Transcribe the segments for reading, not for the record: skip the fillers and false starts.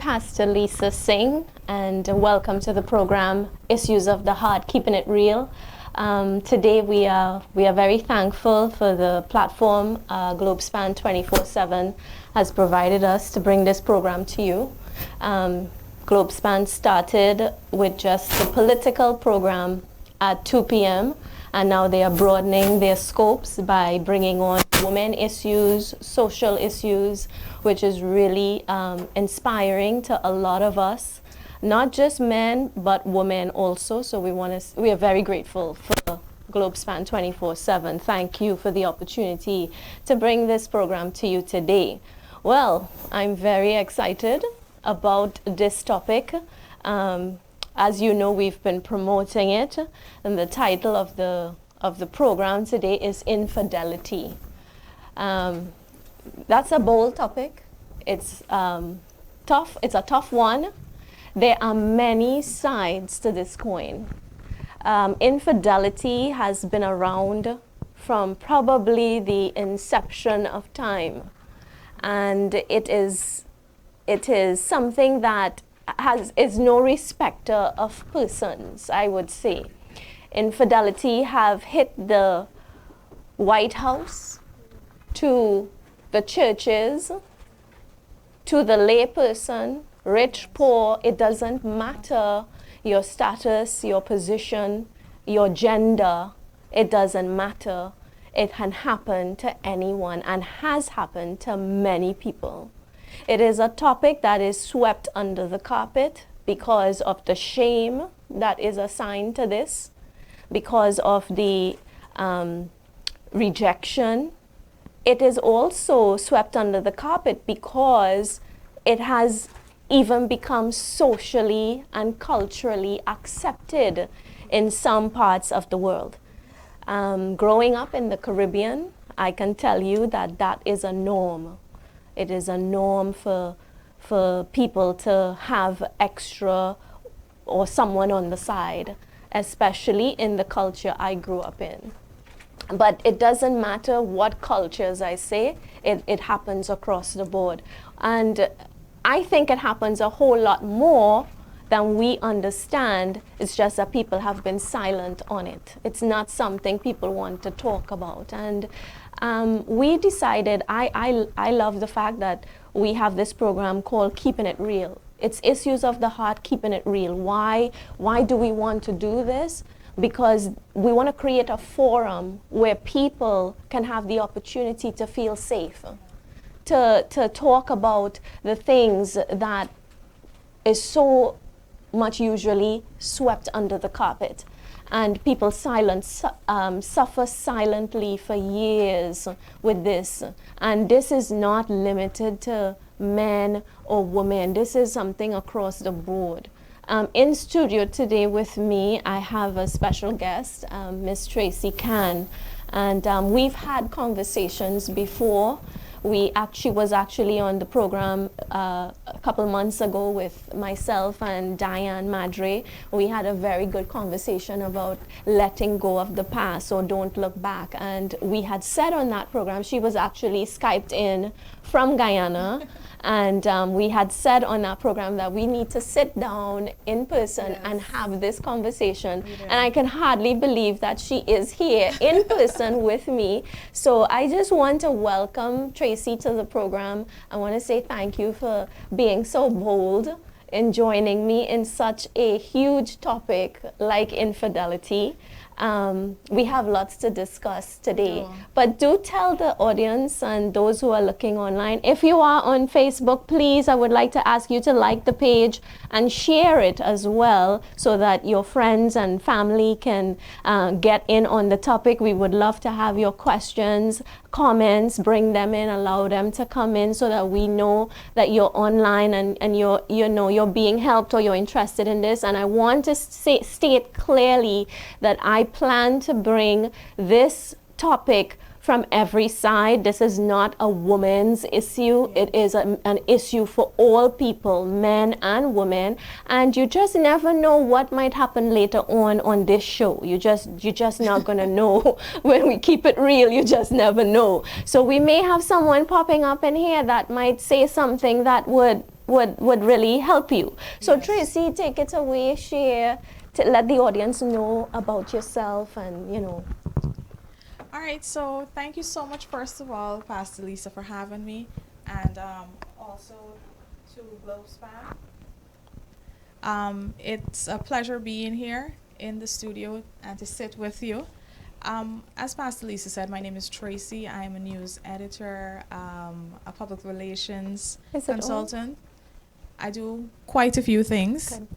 Pastor Lisa Singh, and welcome to the program Issues of the Heart, Keeping It Real. Today we are very thankful for the platform Globespan 24/7 has provided us to bring this program to you. Globespan started with just a political program at 2 p.m. and now they are broadening their scopes by bringing on women issues, social issues, which is really inspiring to a lot of us, not just men but women also. So we are very grateful for Globespan 24/7. Thank you for the opportunity to bring this program to you today. Well, I'm very excited about this topic. As you know, we've been promoting it, and the title of the program today is Infidelity. That's a bold topic. It's tough. It's a tough one. There are many sides to this coin. Infidelity has been around from probably the inception of time, and it is something that is no respecter of persons, I would say. Infidelity have hit the White House, to the churches, to the lay person, rich, poor. It doesn't matter your status, your position, your gender. It doesn't matter. It can happen to anyone and has happened to many people. It is a topic that is swept under the carpet because of the shame that is assigned to this, because of the rejection. It is also swept under the carpet because it has even become socially and culturally accepted in some parts of the world. Growing up in the Caribbean, I can tell you that that is a norm. It is a norm for people to have extra or someone on the side, especially in the culture I grew up in. But it doesn't matter what cultures I say, it happens across the board. And I think it happens a whole lot more than we understand. It's just that people have been silent on it. It's not something people want to talk about. And we decided, I love the fact that we have this program called Keeping It Real. It's Issues of the Heart, Keeping It Real. Why do we want to do this? Because we want to create a forum where people can have the opportunity to feel safe, to talk about the things that is so much usually swept under the carpet. And people suffer silently for years with this. And this is not limited to men or women. This is something across the board. In studio today with me, I have a special guest, Miss Tracy Can. And we've had conversations before. She was actually on the program a couple months ago with myself and Diane Madre. We had a very good conversation about letting go of the past, or don't look back. And we had said on that program, she was actually Skyped in from Guyana. And we had said on that program that we need to sit down in person and have this conversation. And I can hardly believe that she is here in person with me. So I just want to welcome Tracy to the program. I want to say thank you for being so bold in joining me in such a huge topic like infidelity. We have lots to discuss today, but do tell the audience and those who are looking online, if you are on Facebook, please, I would like to ask you to like the page and share it as well so that your friends and family can get in on the topic. We would love to have your questions, comments, bring them in, allow them to come in so that we know that you're online and you're being helped or you're interested in this. And I want to state clearly that I plan to bring this topic from every side. This is not a woman's issue. It is an issue for all people, men and women. And you just never know what might happen later on this show. You're just not gonna know. When we keep it real, you just never know. So we may have someone popping up in here that might say something that would would really help you. So Yes. Tracy, take it away, share, to let the audience know about yourself and, you know. All right, so thank you so much, first of all, Pastor Lisa, for having me, and also to Globespan. It's a pleasure being here in the studio and to sit with you. As Pastor Lisa said, my name is Tracy. I am a news editor, a public relations Is it all? consultant. I do quite a few things. Good.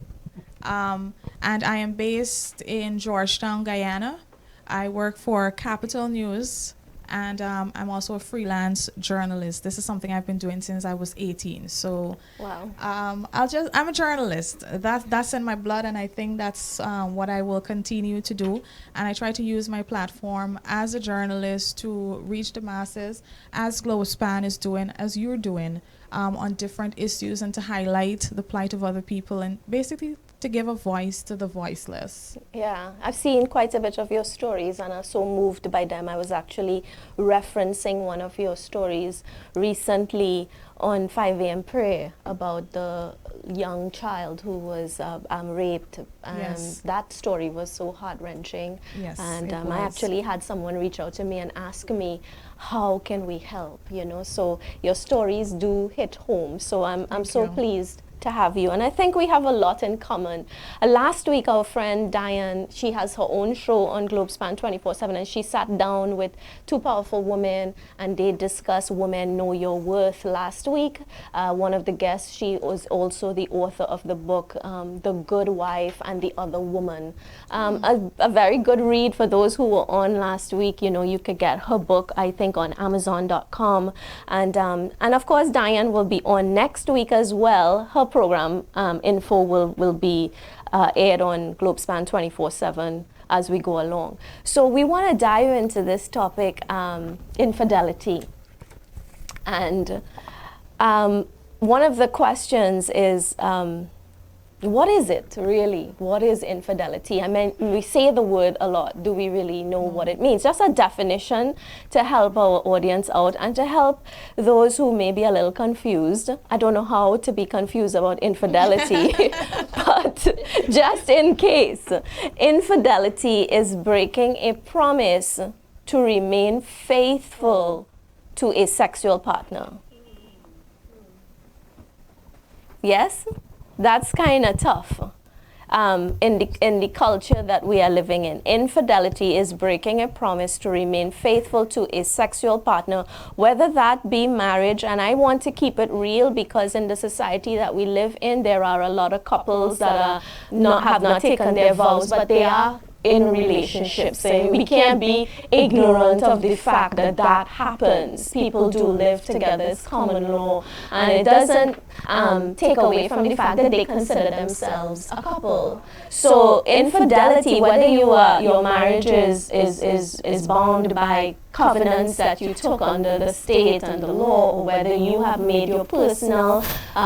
And I am based in Georgetown, Guyana. I work for Capital News, and I'm also a freelance journalist. This is something I've been doing since I was 18. So Wow. I'm a journalist. That's in my blood, and I think that's what I will continue to do. And I try to use my platform as a journalist to reach the masses, as Globespan is doing, as you're doing, on different issues, and to highlight the plight of other people, and basically to give a voice to the voiceless. Yeah, I've seen quite a bit of your stories and I'm so moved by them. I was actually referencing one of your stories recently on 5 a.m. prayer about the young child who was raped. Yes. That story was so heart-wrenching. Yes, And it I was. actually had someone reach out to me and ask me, how can we help? You know, so your stories do hit home. So I'm Thank so you. pleased to have you, and I think we have a lot in common. Last week our friend Diane, she has her own show on Globespan 24/7, and she sat down with two powerful women and they discussed Women Know Your Worth last week. One of the guests, she was also the author of the book The Good Wife and the Other Woman. A very good read for those who were on last week. You know, you could get her book, I think, on Amazon.com, and of course Diane will be on next week as well. Her program info will be aired on Globespan 24/7 as we go along. So we want to dive into this topic, infidelity. And one of the questions is, what is it really? What is infidelity? I mean, we say the word a lot. Do we really know what it means? Just a definition to help our audience out and to help those who may be a little confused. I don't know how to be confused about infidelity, but just in case, infidelity is breaking a promise to remain faithful to a sexual partner. Yes? That's kind of tough in the culture that we are living in. Infidelity is breaking a promise to remain faithful to a sexual partner, whether that be marriage. And I want to keep it real because in the society that we live in, there are a lot of couples that have not taken their vows, but they are in relationships. And we can't be ignorant of the fact that that happens. People do live together. It's common law. And it doesn't take away from the fact that they consider themselves a couple. So infidelity, whether your marriage is bound by covenants that you took under the state and the law, or whether you have made your personal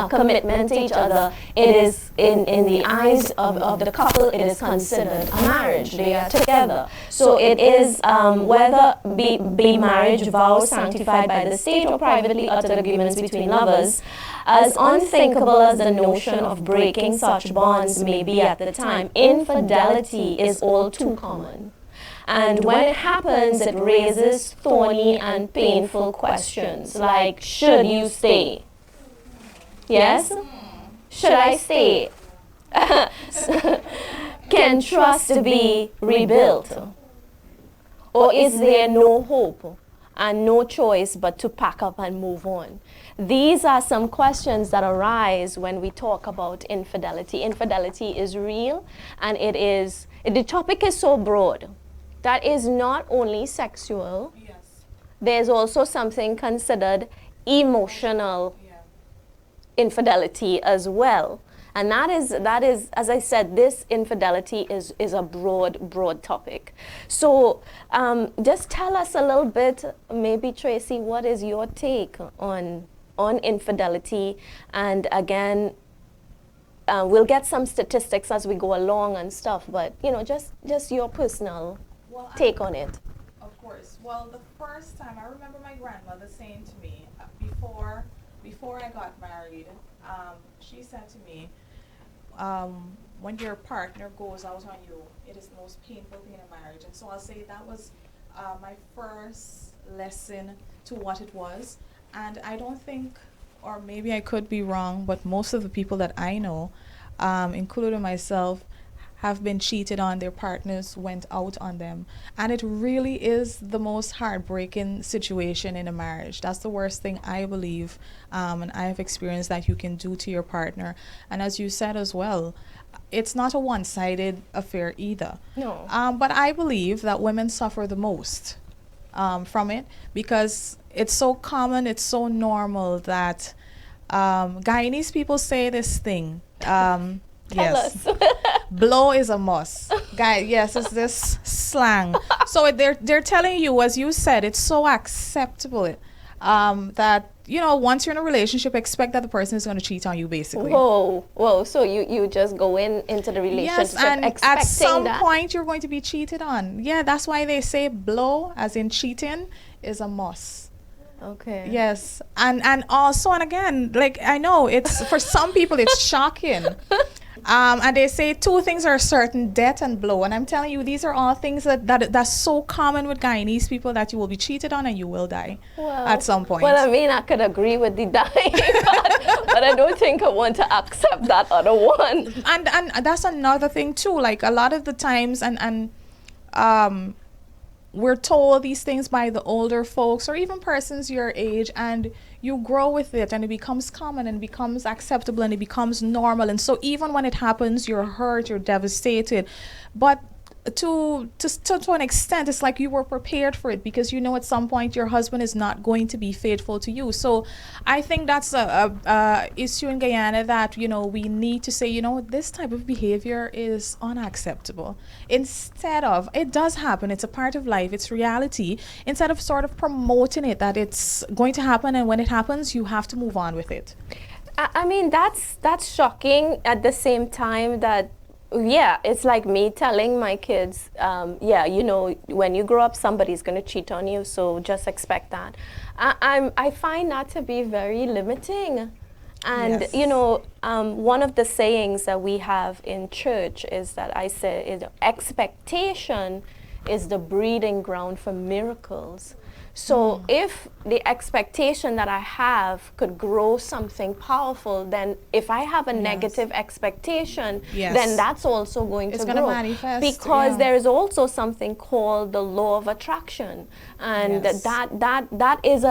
commitment to each other, it is in the eyes of the couple, it is considered a marriage. They are together. So it is whether be marriage vows sanctified by the state or privately uttered agreements between lovers, as unthinkable as the notion of breaking such bonds may be at the time, infidelity is all too common. And when it happens, it raises thorny and painful questions like, should you stay? Yes? Should I stay? Can trust be rebuilt? Or is there no hope and no choice but to pack up and move on? These are some questions that arise when we talk about infidelity. Infidelity is real, and the topic is so broad. That is not only sexual. Yes. There's also something considered emotional infidelity as well. And that is, as I said, this infidelity is a broad topic. So just tell us a little bit, maybe Tracy, what is your take on infidelity? And again, we'll get some statistics as we go along and stuff, but you know, just your personal take on it. Of course. Well, the first time I remember my grandmother saying to me before I got married, She said to me, when your partner goes out on you, it is the most painful thing in a marriage. And so I'll say that was my first lesson to what it was. And I don't think, or maybe I could be wrong, but most of the people that I know, including myself, have been cheated on. Their partners went out on them, and it really is the most heartbreaking situation in a marriage. That's the worst thing, I believe, and I have experienced that you can do to your partner. And as you said as well, it's not a one-sided affair either. No. But I believe that women suffer the most from it, because it's so common, it's so normal that Guyanese people say this thing. Tell us. Blow is a must. Guy, yes, it's this slang. So they're telling you, as you said, it's so acceptable that, you know, once you're in a relationship, expect that the person is going to cheat on you, basically. Whoa. So you just go into the relationship Yes, and expecting at some that? point you're going to be cheated on. Yeah, that's why they say blow, as in cheating, is a must. Okay. Yes, and also, and again, like, I know it's, for some people it's shocking. And they say two things are certain: death and blow. And I'm telling you, these are all things that's so common with Guyanese people, that you will be cheated on and you will die at some point. Well, I mean, I could agree with the dying, but I don't think I want to accept that other one. And that's another thing too. Like, a lot of the times, and we're told these things by the older folks or even persons your age, and you grow with it, and it becomes common and becomes acceptable and it becomes normal. And so even when it happens, you're hurt, you're devastated. But to an extent, it's like you were prepared for it, because you know at some point your husband is not going to be faithful to you. So I think that's a issue in Guyana, that, you know, we need to say, you know, this type of behavior is unacceptable. Instead of, it does happen, it's a part of life, it's reality, instead of sort of promoting it, that it's going to happen, and when it happens, you have to move on with it. I mean, that's shocking. At the same time, that, yeah, it's like me telling my kids, yeah, you know, when you grow up, somebody's going to cheat on you, so just expect that. I find that to be very limiting. And, Yes. you know, one of the sayings that we have in church is that I say, expectation is the breeding ground for miracles. So if the expectation that I have could grow something powerful, then if I have a negative expectation, then that's also going to grow. Manifest, because there is also something called the law of attraction, and that is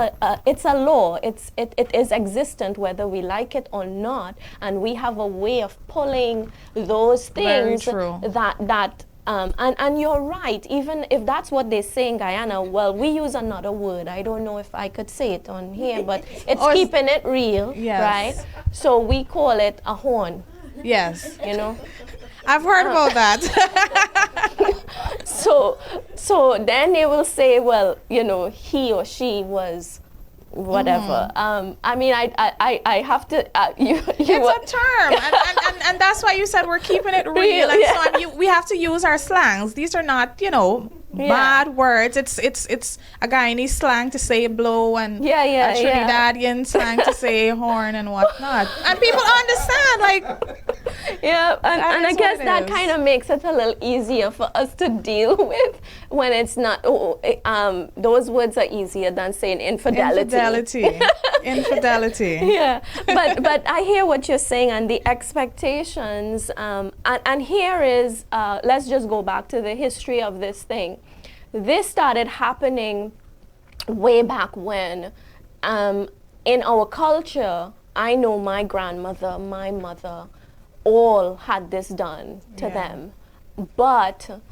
it's a law. It is existent whether we like it or not, and we have a way of pulling those things that. And you're right, even if that's what they say in Guyana, well, we use another word. I don't know if I could say it on here, but it's keeping it real, right? So we call it a horn. Yes. You know? I've heard about that. So then they will say, well, you know, he or she was whatever. I mean, I have to. It's a term, and that's why you said we're keeping it real. And so we have to use our slangs. These are not, you know, bad words. It's a Guyanese slang to say blow, and a Trinidadian slang to say horn and whatnot. And people understand, like. Yeah, and I guess that kind of makes it a little easier for us to deal with when it's not. Those words are easier than saying infidelity. Infidelity. Yeah, but I hear what you're saying, and the expectations. And here is, let's just go back to the history of this thing. This started happening way back when. In our culture, I know my grandmother, my mother, all had this done to them, but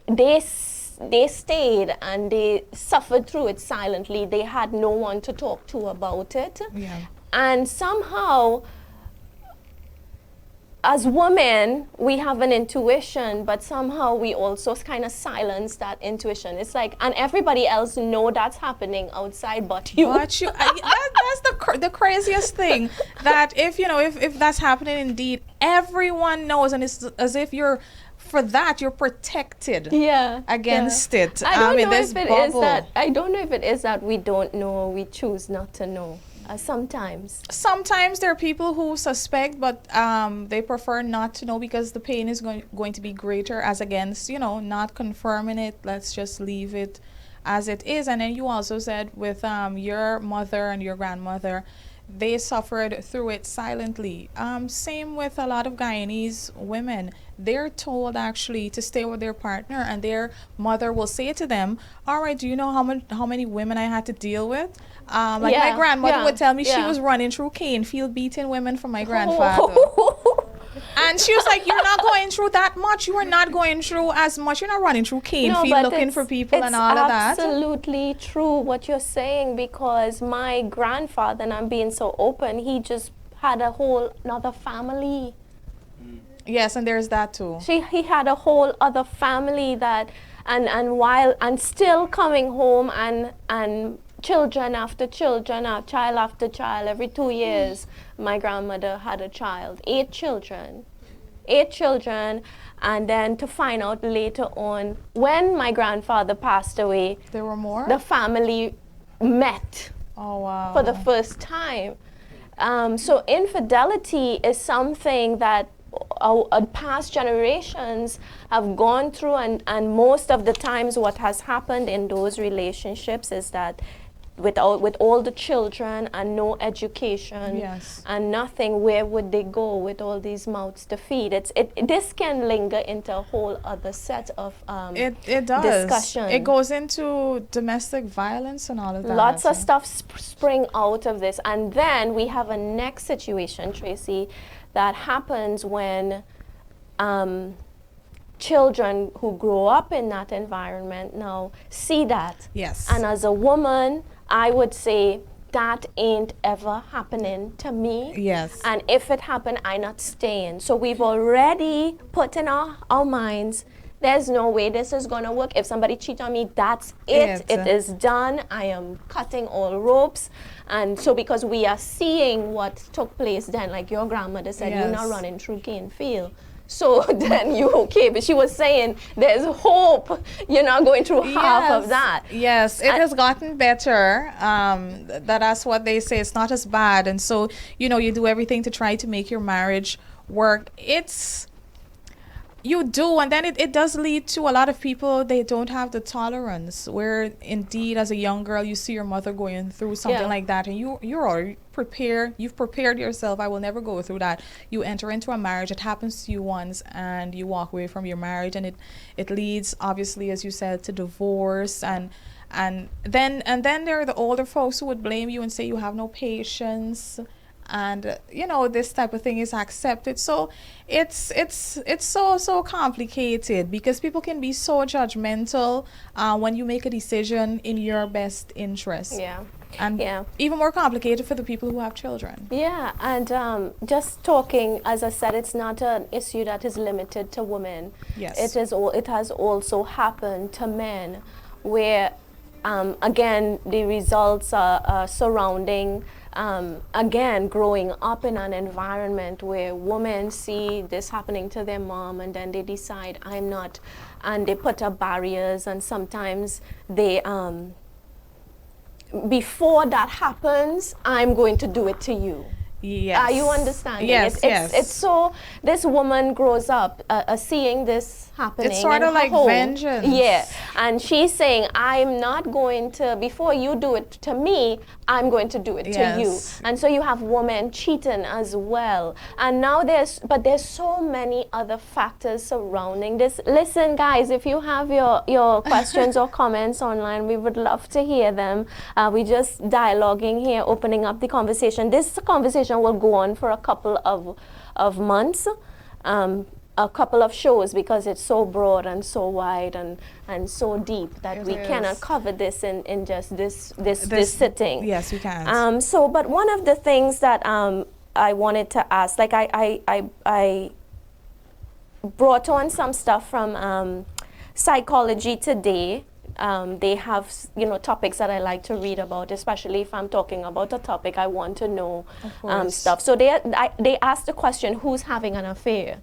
they stayed and they suffered through it silently. They had no one to talk to about it, and somehow, as women, we have an intuition, but somehow we also kind of silence that intuition. It's like, and everybody else know that's happening outside but you. But you, that's the craziest thing, that if that's happening indeed, everyone knows, and it's as if you're protected against it. I don't know if it is that we don't know or we choose not to know. Sometimes. Sometimes there are people who suspect, but they prefer not to know because the pain is going to be greater as against, not confirming it. Let's just leave it as it is. And then you also said with your mother and your grandmother, they suffered through it silently. Same with a lot of Guyanese women. They're told actually to stay with their partner, and their mother will say to them, all right, do you know how many women I had to deal with? Like my grandmother would tell me she was running through Canefield beating women for my grandfather. And she was like, you're not going through that much. You are not going through as much. You're not running through Canefield looking for people and all of that. It's absolutely true what you're saying, because my grandfather, and I'm being so open, he just had a whole another family. Yes, and there's that too. He had a whole other family that, and still coming home and children after children, child after child. Every 2 years, my grandmother had a child. 8 children. And then to find out later on, when my grandfather passed away, there were more? The family met. Oh, wow. For the first time. So infidelity is something that past generations have gone through, and most of the times what has happened in those relationships is that with all the children and no education, and nothing, where would they go with all these mouths to feed? This can linger into a whole other set of it does. discussion. It goes into domestic violence and all of that. Lots of stuff spring out of this. And then we have a next situation, Tracy, that happens when children who grow up in that environment now see that. Yes. And as a woman, I would say that ain't ever happening to me. Yes. And if it happened, I'm not staying. So we've already put in our minds, there's no way this is going to work. If somebody cheats on me, that's it. It is done. I am cutting all ropes. And so because we are seeing what took place then, like your grandmother said, you're not running through Canefield. So then you okay, but she was saying there's hope. You're not going through half of that. Yes, it has gotten better. That's what they say. It's not as bad. And so, you do everything to try to make your marriage work. You do, and then it does lead to a lot of people, they don't have the tolerance, where indeed as a young girl you see your mother going through something like that, and you're already prepared, you've prepared yourself, I will never go through that. You enter into a marriage, it happens to you once, and you walk away from your marriage, and it leads, obviously, as you said, to divorce, and then there are the older folks who would blame you and say you have no patience. And this type of thing is accepted. So it's so complicated, because people can be so judgmental when you make a decision in your best interest. And even more complicated for the people who have children. And just talking, as I said, it's not an issue that is limited to women. Yes. It has also happened to men, where again the results are surrounding again, growing up in an environment where women see this happening to their mom, and then they decide, I'm not, and they put up barriers, and sometimes they, before that happens, I'm going to do it to you. Yes. Are you understanding? Yes, It's so, this woman grows up seeing this happening. It's sort of like home. vengeance. Yeah, and she's saying, I'm not going to, before you do it to me, I'm going to do it to you. And so you have women cheating as well. And now there's so many other factors surrounding this. Listen, guys, if you have your questions or comments online, we would love to hear them. We just dialoguing here, opening up the conversation. This conversation will go on for a couple of months. A couple of shows, because it's so broad and so wide and so deep that we cannot cover this in just this sitting. Yes, we can. But one of the things that I wanted to ask, like I brought on some stuff from Psychology Today. They have topics that I like to read about, especially if I'm talking about a topic I want to know stuff. So they asked the question, who's having an affair?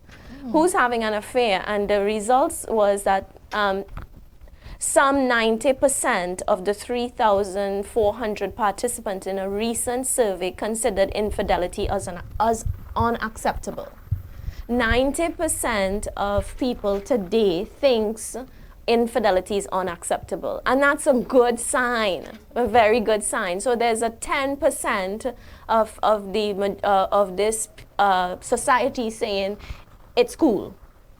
Who's having an affair? And the results was that Some 90% of the 3,400 participants in a recent survey considered infidelity as unacceptable. 90% of people today thinks infidelity is unacceptable, and that's a good sign, a very good sign. So there's a 10% of this society saying it's cool,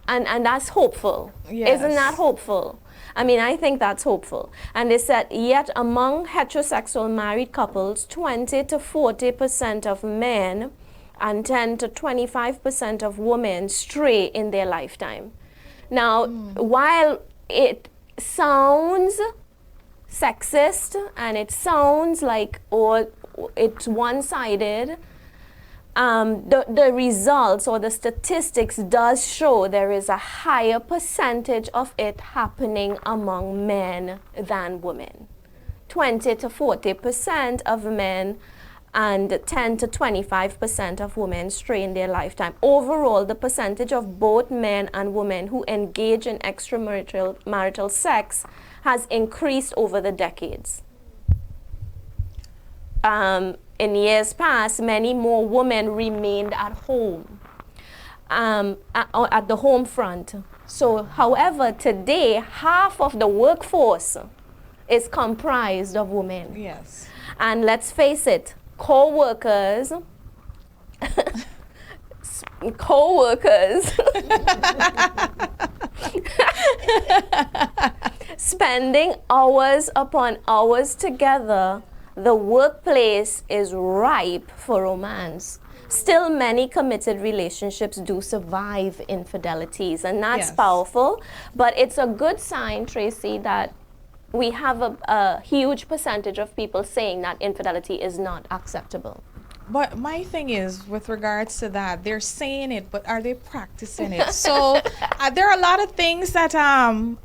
and that's hopeful. Yes. Isn't that hopeful? I mean, I think that's hopeful. And they said, yet among heterosexual married couples, 20 to 40% of men and 10 to 25% of women stray in their lifetime. Now, while it sounds sexist and it sounds like it's one-sided, the results or the statistics does show there is a higher percentage of it happening among men than women. 20 to 40% of men and 10 to 25% of women stray in their lifetime. Overall, the percentage of both men and women who engage in extramarital sex has increased over the decades. In years past, many more women remained at home, at the home front. So, however, today, half of the workforce is comprised of women. Yes. And let's face it, co-workers spending hours upon hours together, the workplace is ripe for romance. Still, many committed relationships do survive infidelities, and that's Yes. powerful. But it's a good sign, Tracy, that we have a huge percentage of people saying that infidelity is not acceptable. But my thing is, with regards to that, they're saying it, but are they practicing it? So there are a lot of things that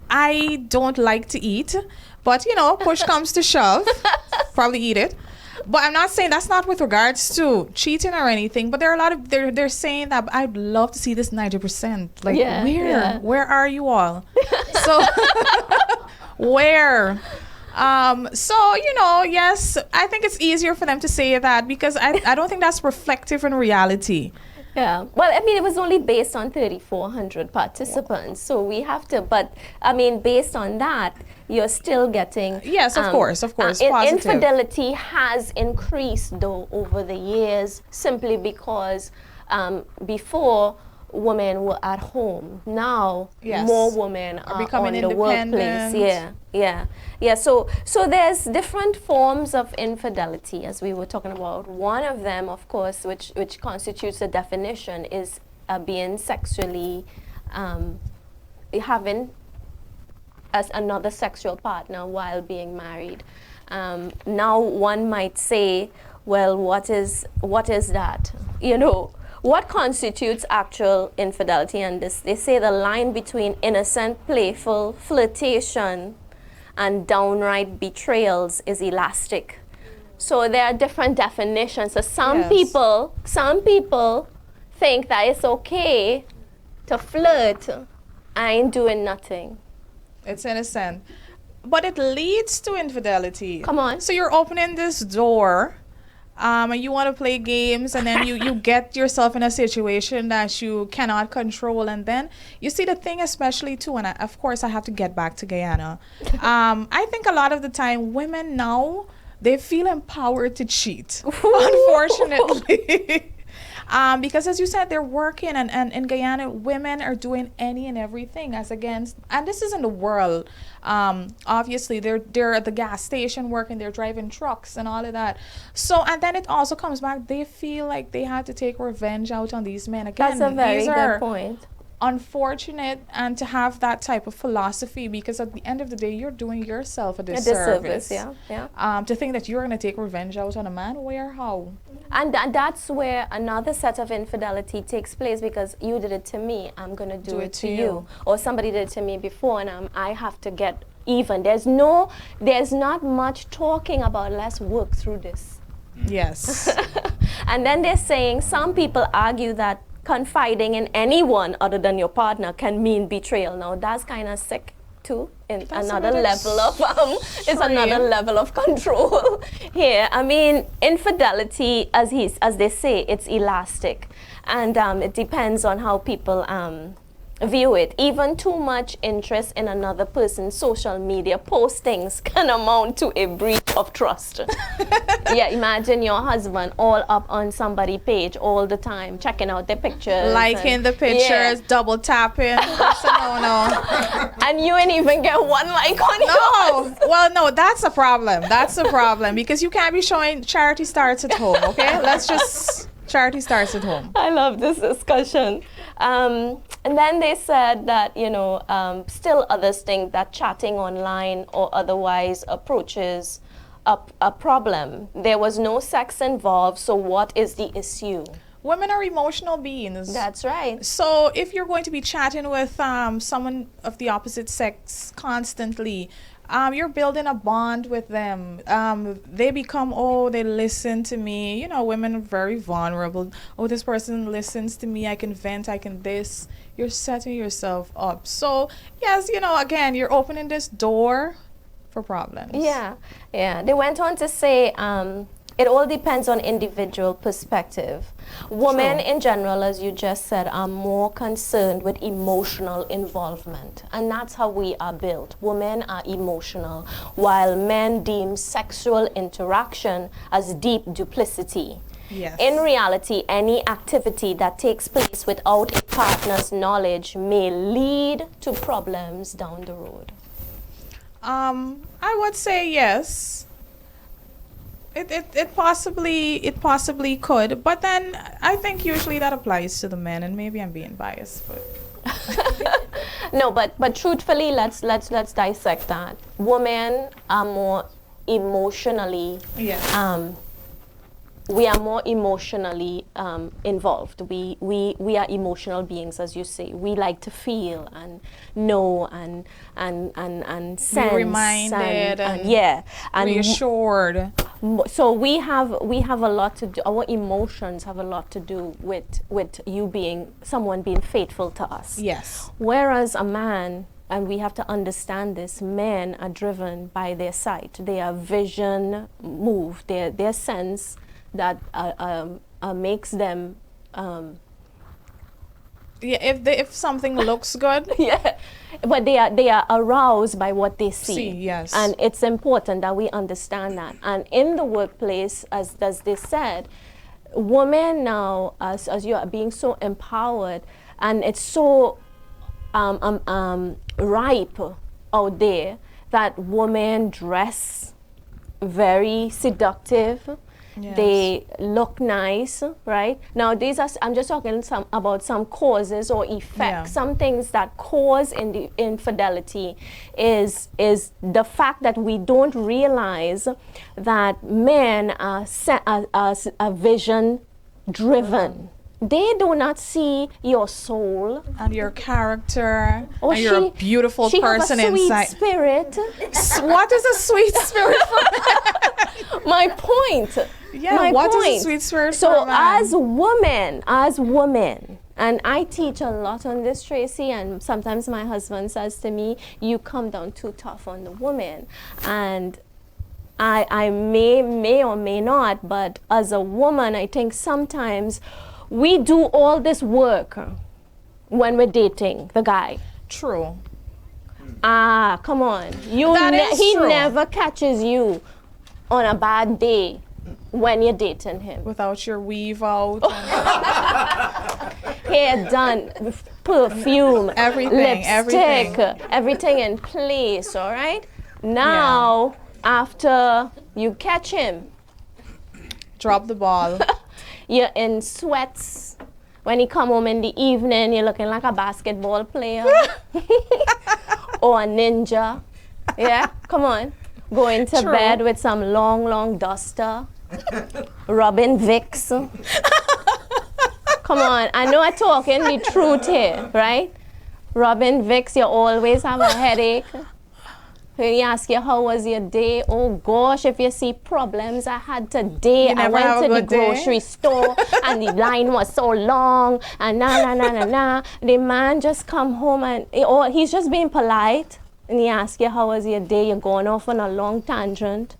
I don't like to eat, but you know, push comes to shove, probably eat it. But I'm not saying that's not with regards to cheating or anything. But there are a lot of they're saying that I'd love to see this 90%. Like where are you all? So where? So, you know, yes, I think it's easier for them to say that because I don't think that's reflective in reality. Yeah. Well, I mean, it was only based on 3,400 participants. So we have to, but I mean, based on that, you're still getting. Yes, of course, positive. Infidelity has increased, though, over the years, simply because before, women were at home. Now, yes. more women are becoming on the workplace. Yeah. So there's different forms of infidelity, as we were talking about. One of them, of course, which constitutes a definition, is being sexually, having as another sexual partner while being married. Now, one might say, well, what is that? You know, what constitutes actual infidelity? And this, they say the line between innocent, playful flirtation and downright betrayals is elastic. So there are different definitions. So some people think that it's okay to flirt. I ain't doing nothing. It's innocent. But it leads to infidelity. Come on. So you're opening this door. And you want to play games, and then you get yourself in a situation that you cannot control. And then you see the thing, especially too, and of course I have to get back to Guyana. I think a lot of the time women now, they feel empowered to cheat, unfortunately. Because as you said, they're working, and in Guyana, women are doing any and everything as against, and this is in the world. Obviously, they're at the gas station working, they're driving trucks and all of that. So, and then it also comes back, they feel like they had to take revenge out on these men. Again, that's a very good point. Unfortunate, and to have that type of philosophy, because at the end of the day, you're doing yourself a disservice. To think that you're going to take revenge out on a man, where, how? And that's where another set of infidelity takes place, because you did it to me, I'm going to do it to you. Or somebody did it to me before, and I have to get even. There's not much talking about, let's work through this. Yes. And then they're saying, some people argue that confiding in anyone other than your partner can mean betrayal. Now, that's kind of sick. too. In That's another a bit level of it's another extreme. level of control here. I mean, infidelity, as they say, it's elastic, and it depends on how people view it. Even too much interest in another person's social media postings can amount to a breach of trust. Yeah, imagine your husband all up on somebody's page all the time, checking out their pictures, Liking the pictures, double tapping. That's a no. and you ain't even get one like on yours. No, well, no, that's a problem. That's a problem because you can't be showing charity starts at home. Okay, let's just charity starts at home. I love this discussion. And then they said that, you know, still others think that chatting online or otherwise approaches a problem. There was no sex involved, so what is the issue? Women are emotional beings. That's right. So if you're going to be chatting with someone of the opposite sex constantly, you're building a bond with them. They become, oh, they listen to me. You know, women are very vulnerable. Oh, this person listens to me. I can vent. I can this. You're setting yourself up. So, yes, you know, again, you're opening this door for problems. Yeah, yeah. They went on to say it all depends on individual perspective. Women in general, as you just said, are more concerned with emotional involvement. And that's how we are built. Women are emotional, while men deem sexual interaction as deep duplicity. Yes. In reality, any activity that takes place without a partner's knowledge may lead to problems down the road. I would say yes. It possibly could, but then I think usually that applies to the men, and maybe I'm being biased, but No, but truthfully, let's dissect that. Women are more emotionally we are more emotionally involved. We are emotional beings, as you say. We like to feel and know and sense. Be reminded and yeah, and reassured. So we have a lot to do. Our emotions have a lot to do with you being someone being faithful to us. Yes. Whereas a man, and we have to understand this, men are driven by their sight, their vision move, their sense that makes them if something looks good. yeah, but they are aroused by what they see. Yes. And it's important that we understand that. And in the workplace, as they said, women now, as you are being so empowered, and it's so ripe out there that women dress very seductive. Yes. They look nice, right? Now, I'm just talking about some causes or effects. Yeah. Some things that cause infidelity is the fact that we don't realize that men are vision driven. They do not see your soul And your character, or and you're a beautiful she person have a sweet inside. spirit. What is a sweet spirit for My point. Yeah, My what is point. a sweet spirit So for a man? as women, and I teach a lot on this, Tracy, and sometimes my husband says to me, you come down too tough on the woman. And I may or may not, but as a woman, I think sometimes we do all this work when we're dating the guy. True. Come on. That is He true. never catches you on a bad day when you're dating him. Without your weave out. And Hair done, perfume, Everything, lipstick, everything in place, all right? Now, after you catch him, drop the ball. you're in sweats. When you come home in the evening, you're looking like a basketball player or a ninja. Yeah, come on. Going to True. bed with some long duster, rubbing Vicks. Come on, I know I'm talking the truth here, right? Rubbing Vicks, you always have a headache. When you ask you how was your day, oh gosh, if you see problems I had today, You I never have went a to the good day? grocery store and the line was so long and nah. The man just come home and he's just being polite. and he asks you how was your day, you're going off on a long tangent.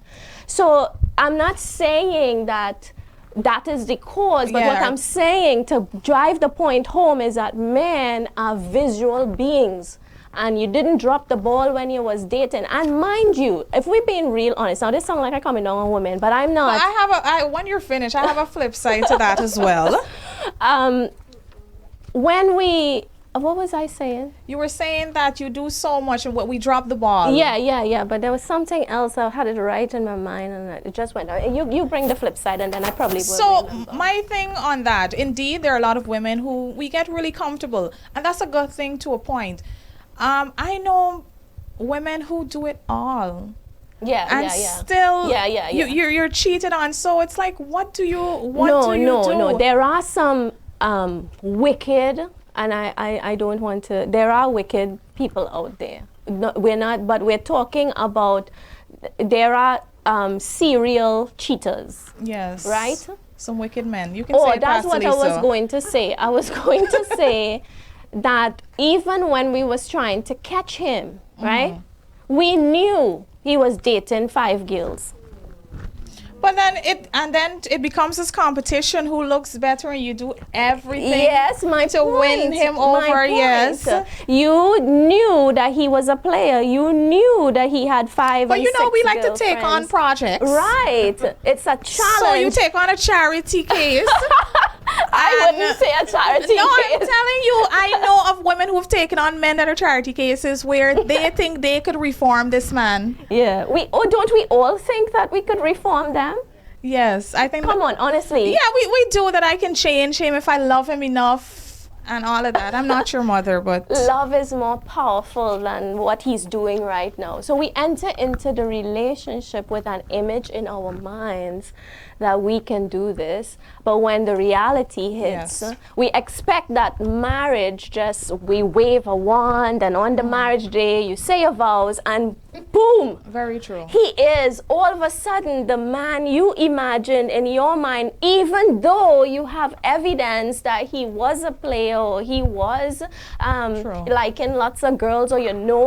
So I'm not saying that that is the cause, but what I'm saying to drive the point home is that men are visual beings. And you didn't drop the ball when you was dating. And mind you, if we're being real honest, now this sounds like I'm coming down on women, but I'm not. Well, when you're finished, I have a flip side to that as well. What was I saying? You were saying that you do so much and what we dropped the ball. Yeah. But there was something else. I had it right in my mind and it just went out. You bring the flip side and then I probably will remember. My thing on that, indeed, there are a lot of women who we get really comfortable. And that's a good thing to a point. I know women who do it all. Still, you're cheated on. So it's like, what do you do? No. There are some wicked, and I don't want to. There are wicked people out there. No, we're not, but we're talking about. There are serial cheaters. Yes. Right. Some wicked men. You can say that's what I was going to say. I was going to say that even when we was trying to catch him, right, we knew he was dating 5 girls. But then it becomes this competition who looks better and you do everything to win him over. Yes. You knew that he was a player. You knew that he had 5 But and 6 we like to take girlfriends. on projects. Right. It's a challenge. So you take on a charity case. I wouldn't say a charity case. No, I'm telling you, I know of women who've taken on men that are charity cases where they think they could reform this man. Yeah. Don't we all think that we could reform them? Yes, I think. Come on, honestly. Yeah, we do that. I can change him if I love him enough and all of that. I'm not your mother, but love is more powerful than what he's doing right now. So we enter into the relationship with an image in our minds that we can do this, but when the reality hits, we expect that marriage we wave a wand and on the marriage day you say your vows and boom. Very true. He is all of a sudden the man you imagined in your mind, even though you have evidence that he was a player or he was liking lots of girls or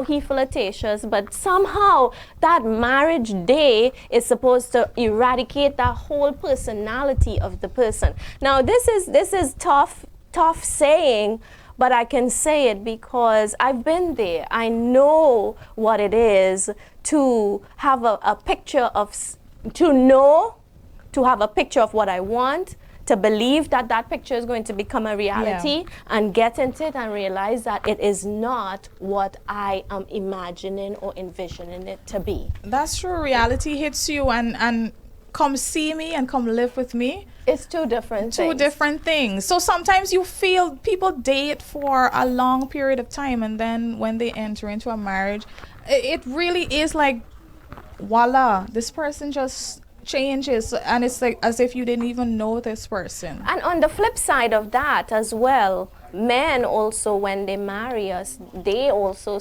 he flirtatious, but somehow that marriage day is supposed to eradicate that whole personality of the person. Now this is tough saying, but I can say it because I've been there. I know what it is to have a picture of, to have a picture of what I want, to believe that that picture is going to become a reality, and get into it and realize that it is not what I am imagining or envisioning it to be. That's true. Reality hits you and come see me and come live with me. It's two different things. So sometimes you feel people date for a long period of time and then when they enter into a marriage, it really is like, voila, this person just changes and it's like as if you didn't even know this person. And on the flip side of that as well, men also, when they marry us, they also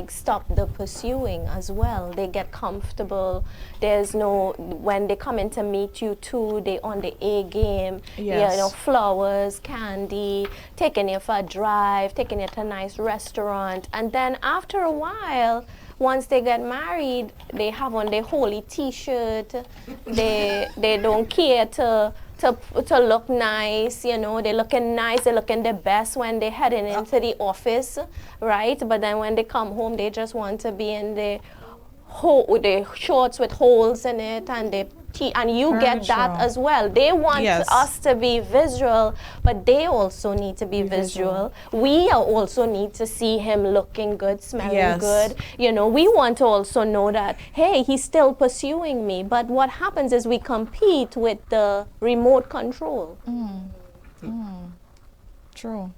stop the pursuing as well. They get comfortable. When they come in to meet you too, they on the A game. Yes. Flowers, candy, taking you for a drive, taking you to a nice restaurant. And then after a while, once they get married, they have on their holy t-shirt. They don't care to look nice, they're looking nice, they're looking their best when they're heading into the office, right? But then when they come home, they just want to be in the shorts with holes in it and and you get that as well. They want us to be visual, but they also need to be visual. We also need to see him looking good, smelling good. We want to also know that, hey, he's still pursuing me. But what happens is we compete with the remote control. True.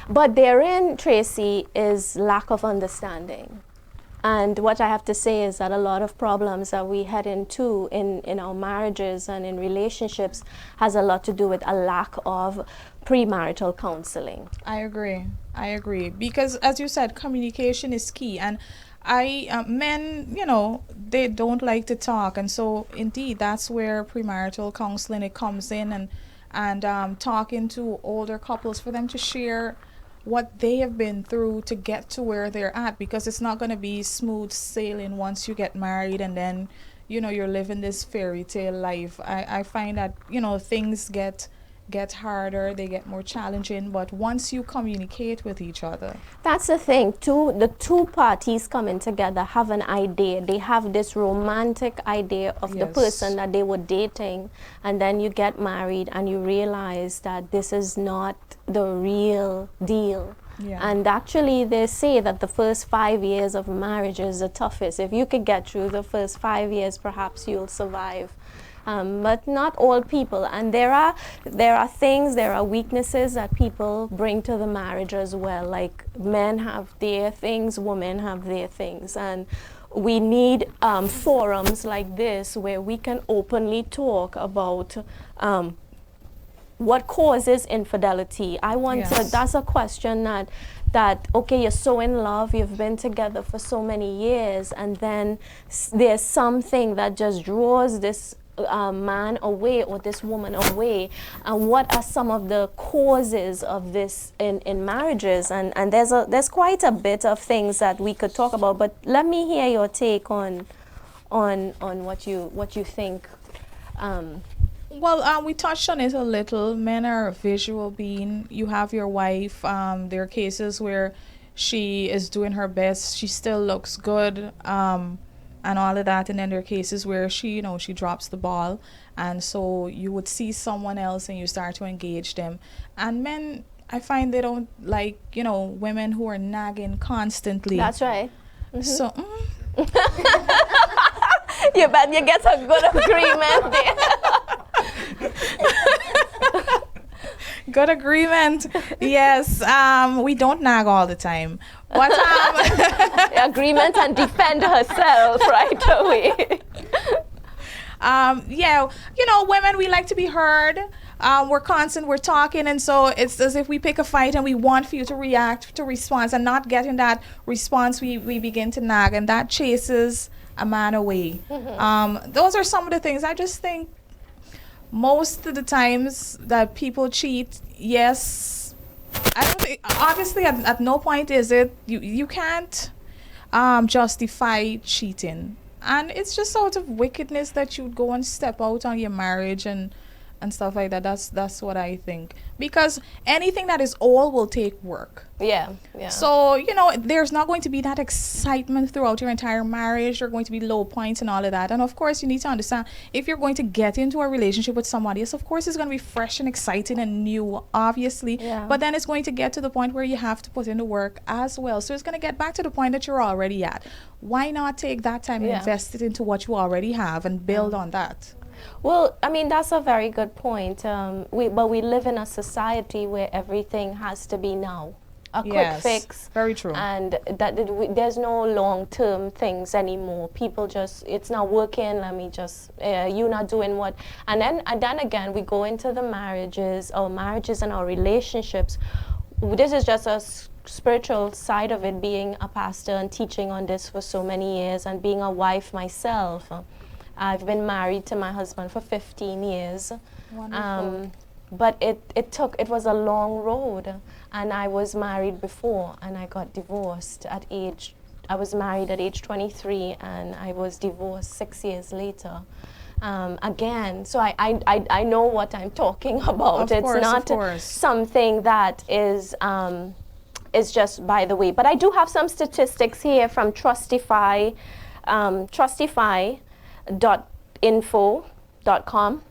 But therein, Tracy, is lack of understanding. And what I have to say is that a lot of problems that we head into in our marriages and in relationships has a lot to do with a lack of premarital counseling. I agree. Because as you said, communication is key. And men, they don't like to talk. And so indeed, that's where premarital counseling, it comes in and talking to older couples for them to share what they have been through to get to where they're at, because it's not going to be smooth sailing once you get married and then you're living this fairy tale life. I find that things get harder, they get more challenging, but once you communicate with each other. That's the thing. The two parties coming together have an idea. They have this romantic idea of the person that they were dating, and then you get married and you realize that this is not the real deal. Yeah. And actually they say that the first 5 years of marriage is the toughest. If you could get through the first 5 years, perhaps you'll survive. But not all people, and there are things, there are weaknesses that people bring to the marriage as well. Like men have their things, women have their things, and we need forums like this where we can openly talk about what causes infidelity. I want to. That's a question that okay, you're so in love, you've been together for so many years, and then there's something that just draws this man away or this woman away, and what are some of the causes of this in marriages, and there's quite a bit of things that we could talk about, but let me hear your take on what you think. Well, we touched on it a little. Men are a visual being. You have your wife. There are cases where she is doing her best, she still looks good, and all of that, and then there are cases where she drops the ball, and so you would see someone else and you start to engage them. And men, I find they don't like women who are nagging constantly. That's right. Mm-hmm. So you bet you get a good agreement there. Good agreement. Yes. We don't nag all the time, but agreement and defend herself right away. Yeah, women, we like to be heard. We're constant, we're talking, and so it's as if we pick a fight and we want for you to react to response, and not getting that response, we begin to nag, and that chases a man away. Mm-hmm. Those are some of the things. I just think most of the times that people cheat, yes, I don't think, obviously at no point is it, you can't justify cheating. And it's just sort of wickedness that you'd go and step out on your marriage and stuff like that. That's what I think. Because anything that is all will take work. Yeah. So, there's not going to be that excitement throughout your entire marriage. There are going to be low points and all of that. And of course, you need to understand, if you're going to get into a relationship with somebody else, of course, it's going to be fresh and exciting and new, obviously. Yeah. But then it's going to get to the point where you have to put in the work as well. So it's going to get back to the point that you're already at. Why not take that time and invest it into what you already have and build on that? Well, I mean, that's a very good point. But we live in a society where everything has to be now. A quick fix. Very true. And there's no long-term things anymore. People just, it's not working, let me just, you not doing what. And then again, we go into the marriages and our relationships. This is just a spiritual side of it, being a pastor and teaching on this for so many years, and being a wife myself. I've been married to my husband for 15 years. Wonderful. But it was a long road, and I was married before, and I got divorced I was married at age 23, and I was divorced 6 years later. Again, so I know what I'm talking about. It's not something that is just by the way. But I do have some statistics here from Trustify, Trustify.info.com.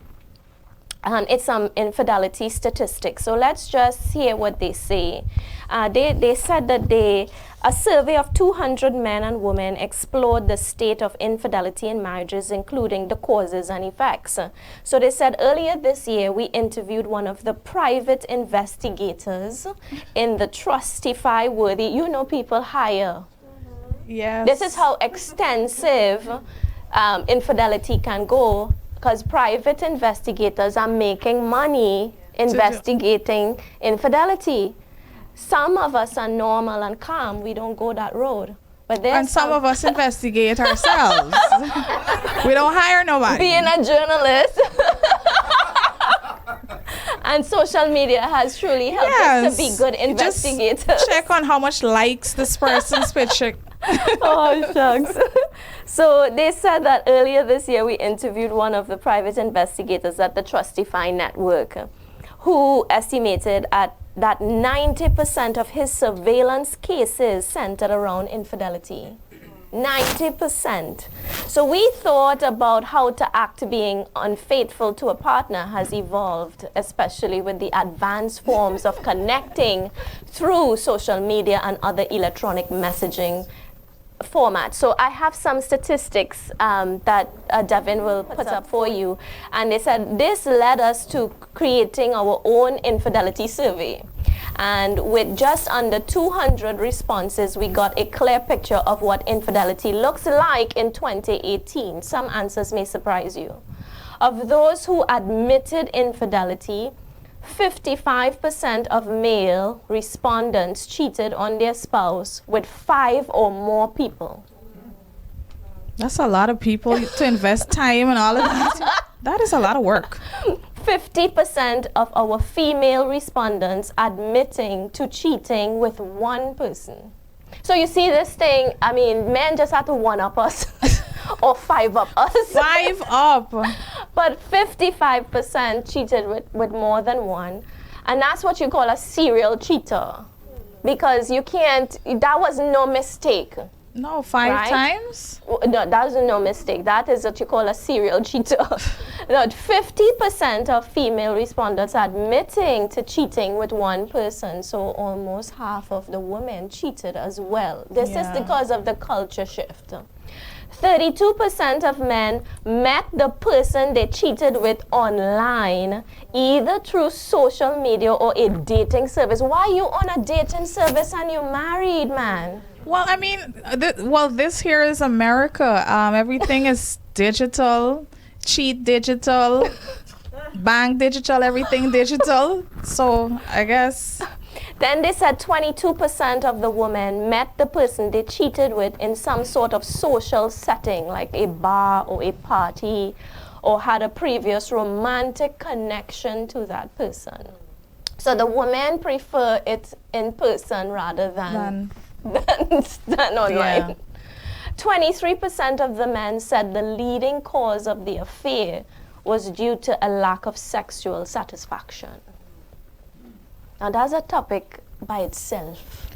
And it's some infidelity statistics. So let's just hear what they say. They said that a survey of 200 men and women explored the state of infidelity in marriages, including the causes and effects. So they said earlier this year, we interviewed one of the private investigators in the Trustify worthy. People hire. Yes. This is how extensive infidelity can go. Because private investigators are making money investigating infidelity. Some of us are normal and calm. We don't go that road. And some of us investigate ourselves. We don't hire nobody. Being a journalist. And social media has truly helped us to be good investigators. Just check on how much likes this person's picture. Oh, shucks. So they said that earlier this year we interviewed one of the private investigators at the Trustify Network who estimated that 90% of his surveillance cases centered around infidelity. 90%. So we thought about how to act being unfaithful to a partner has evolved, especially with the advanced forms of connecting through social media and other electronic messaging formats. So I have some statistics that Devin will put up for you. And they said this led us to creating our own infidelity survey. And with just under 200 responses, we got a clear picture of what infidelity looks like in 2018. Some answers may surprise you. Of those who admitted infidelity, 55% of male respondents cheated on their spouse with 5 or more people. That's a lot of people to invest time and all of that. That is a lot of work. 50% of our female respondents admitting to cheating with one person. So you see this thing, I mean, men just have to one-up us or 5-up us. 5-up. But 55% cheated with more than one. And that's what you call a serial cheater. Because you can't, that was no mistake. No, 5 times? No, that was no mistake. That is what you call a serial cheater. No, 50% of female respondents admitting to cheating with one person. So almost half of the women cheated as well. This is because of the culture shift. 32% of men met the person they cheated with online, either through social media or a dating service. Why are you on a dating service and you're married, man? Well, I mean, this here is America. Everything is digital, cheat digital, bank digital, everything digital. So I guess. Then they said 22% of the women met the person they cheated with in some sort of social setting, like a bar or a party, or had a previous romantic connection to that person. So the women prefer it in person rather than online. 23% of the men said the leading cause of the affair was due to a lack of sexual satisfaction. Now that's a topic by itself.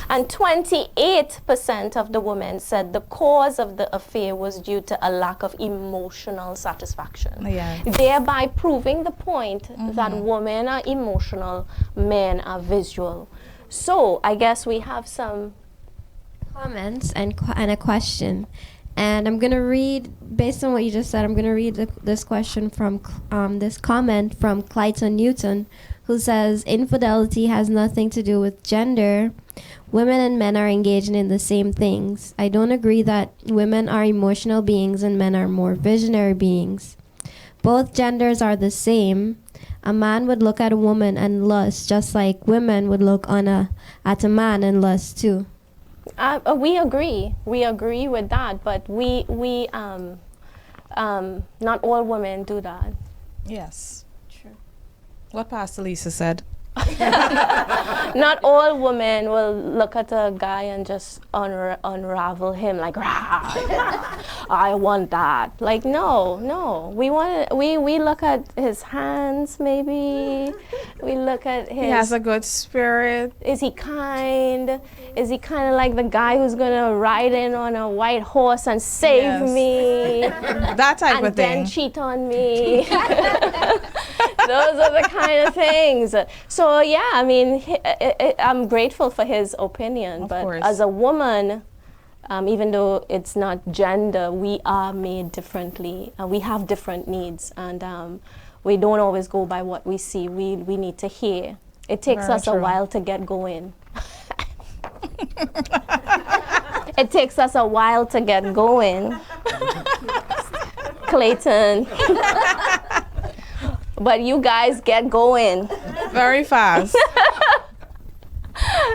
And 28% of the women said the cause of the affair was due to a lack of emotional satisfaction. Thereby proving the point that women are emotional, men are visual. So I guess we have some comments and a question. And I'm going to read, based on what you just said, I'm going to read this question from, this comment from Clayton Newton, who says, infidelity has nothing to do with gender. Women and men are engaging in the same things. I don't agree that women are emotional beings and men are more visionary beings. Both genders are the same. A man would look at a woman and lust, just like women would look at a man and lust too. We agree. We agree with that, but not all women do that. Yes. True. What Pastor Lisa said. Not all women will look at a guy and just unravel him like, I want that. Like, no. We look at his hands, maybe. We look at his... He has a good spirit. Is he kind? Is he kind of like the guy who's going to ride in on a white horse and save me? That type of thing. And then cheat on me. Those are the kind of things. So, yeah, I mean, I'm grateful for his opinion. But as a woman, even though it's not gender, we are made differently. We have different needs. And we don't always go by what we see. We need to hear. It takes us a while to get going. It takes us a while to get going. Clayton. But you guys get going. Very fast.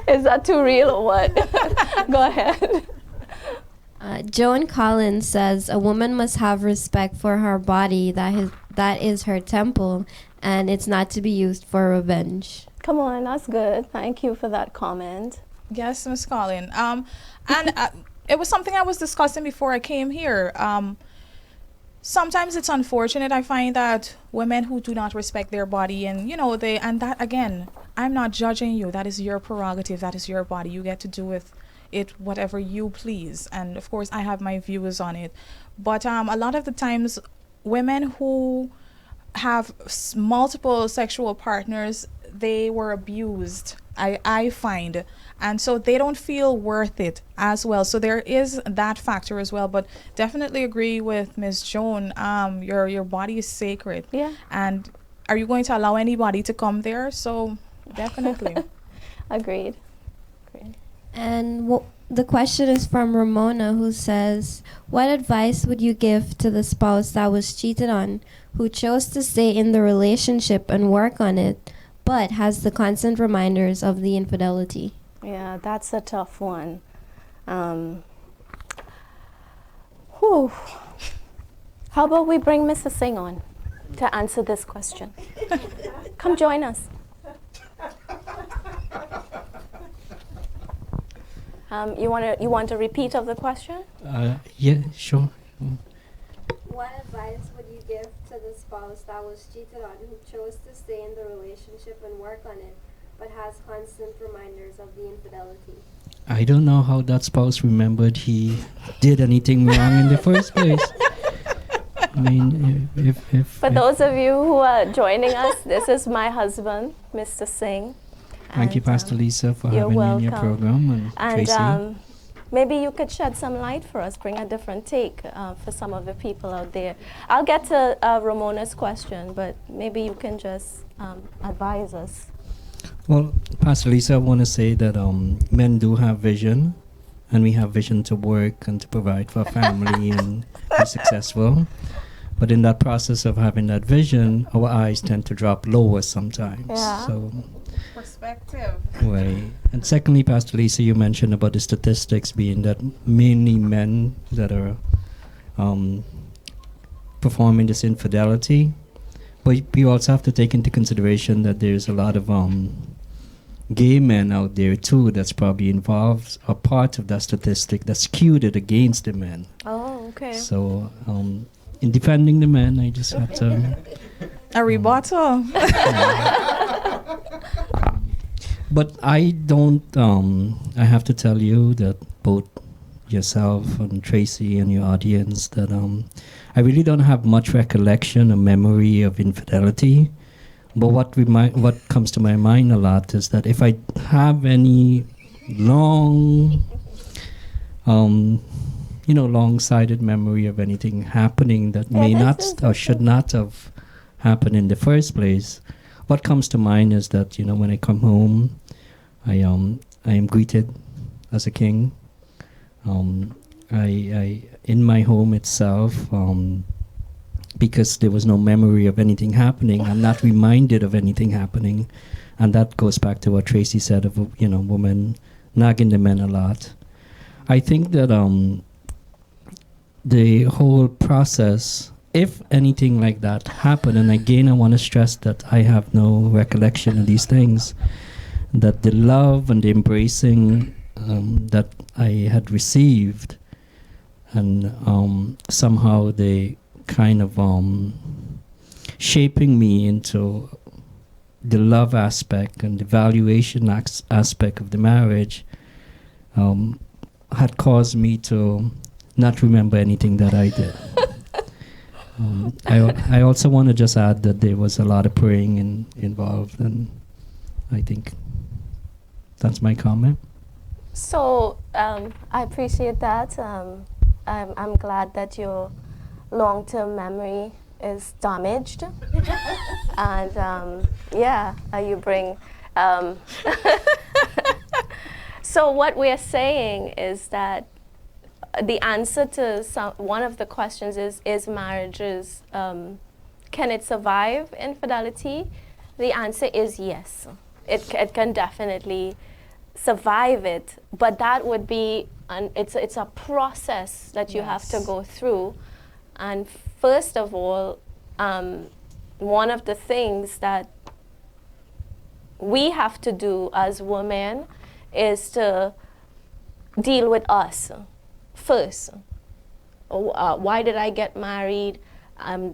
Is that too real or what? Go ahead. Joan Collins says a woman must have respect for her body that is her temple, and it's not to be used for revenge. Come on, that's good. Thank you for that comment. Yes, Miss Colin. And it was something I was discussing before I came here. Sometimes it's unfortunate. I find that women who do not respect their body, and and that again, I'm not judging you. That is your prerogative. That is your body. You get to do with it whatever you please. And of course, I have my views on it. But a lot of the times, women who have multiple sexual partners, they were abused, I find, and so they don't feel worth it as well. So there is that factor as well. But definitely agree with Ms. Joan. Your body is sacred. Yeah. And are you going to allow anybody to come there? So definitely. Agreed. And the question is from Ramona, who says, what advice would you give to the spouse that was cheated on, who chose to stay in the relationship and work on it, but has the constant reminders of the infidelity? Yeah, that's a tough one. How about we bring Mr. Singh on to answer this question? Come join us. You want a repeat of the question? Yeah, sure. What advice would you give to the spouse that was cheated on, who chose to stay in the relationship and work on it, but has constant reminders of the infidelity? I don't know how that spouse remembered he did anything wrong in the first place. I mean, For those of you who are joining us, this is my husband, Mr. Singh. Thank you, Pastor Lisa, for you're having me in your welcome. program, and Tracy. Maybe you could shed some light for us, bring a different take for some of the people out there. I'll get to Ramona's question, but maybe you can just advise us. Well, Pastor Lisa, I want to say that men do have vision, and we have vision to work and to provide for our family and be successful. But in that process of having that vision, our eyes tend to drop lower sometimes. Yeah. So, Perspective. right. And secondly, Pastor Lisa, you mentioned about the statistics being that mainly men that are performing this infidelity. But we also have to take into consideration that there's a lot of gay men out there too that's probably involved, a part of that statistic that's skewed it against the men. Oh, okay. So in defending the men, I just have to... A rebuttal. But I don't, I have to tell you that both yourself and Tracy and your audience, that I really don't have much recollection or memory of infidelity. But what comes to my mind a lot is that if I have any long-sighted memory of anything happening that may not or should not have happened in the first place, what comes to mind is that, when I come home, I am greeted as a king. I in my home itself, because there was no memory of anything happening, I'm not reminded of anything happening, and that goes back to what Tracy said of women nagging the men a lot. I think that the whole process, if anything like that happened, and again I want to stress that I have no recollection of these things, that the love and the embracing that I had received, and somehow they kind of shaping me into the love aspect and the valuation aspect of the marriage, had caused me to not remember anything that I did. I also want to just add that there was a lot of praying involved, and I think that's my comment. So I appreciate that. I'm glad that your long-term memory is damaged, and you bring. So what we're saying is that the answer to one of the questions is marriages, can it survive infidelity? The answer is yes. It can definitely survive it, but that would be, it's a process that you have to go through. And first of all, one of the things that we have to do as women is to deal with us first. Why did I get married?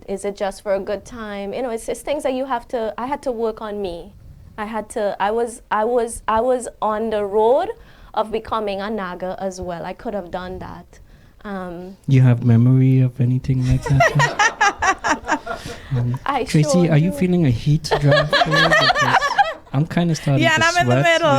Is it just for a good time? You know, it's things that I had to work on me. I was on the road of becoming a naga as well. I could have done that. You have memory of anything like that? Tracy, sure are you do. feeling a heat drive? Because I'm kind of starting Yeah, to and I'm sweat. in the middle.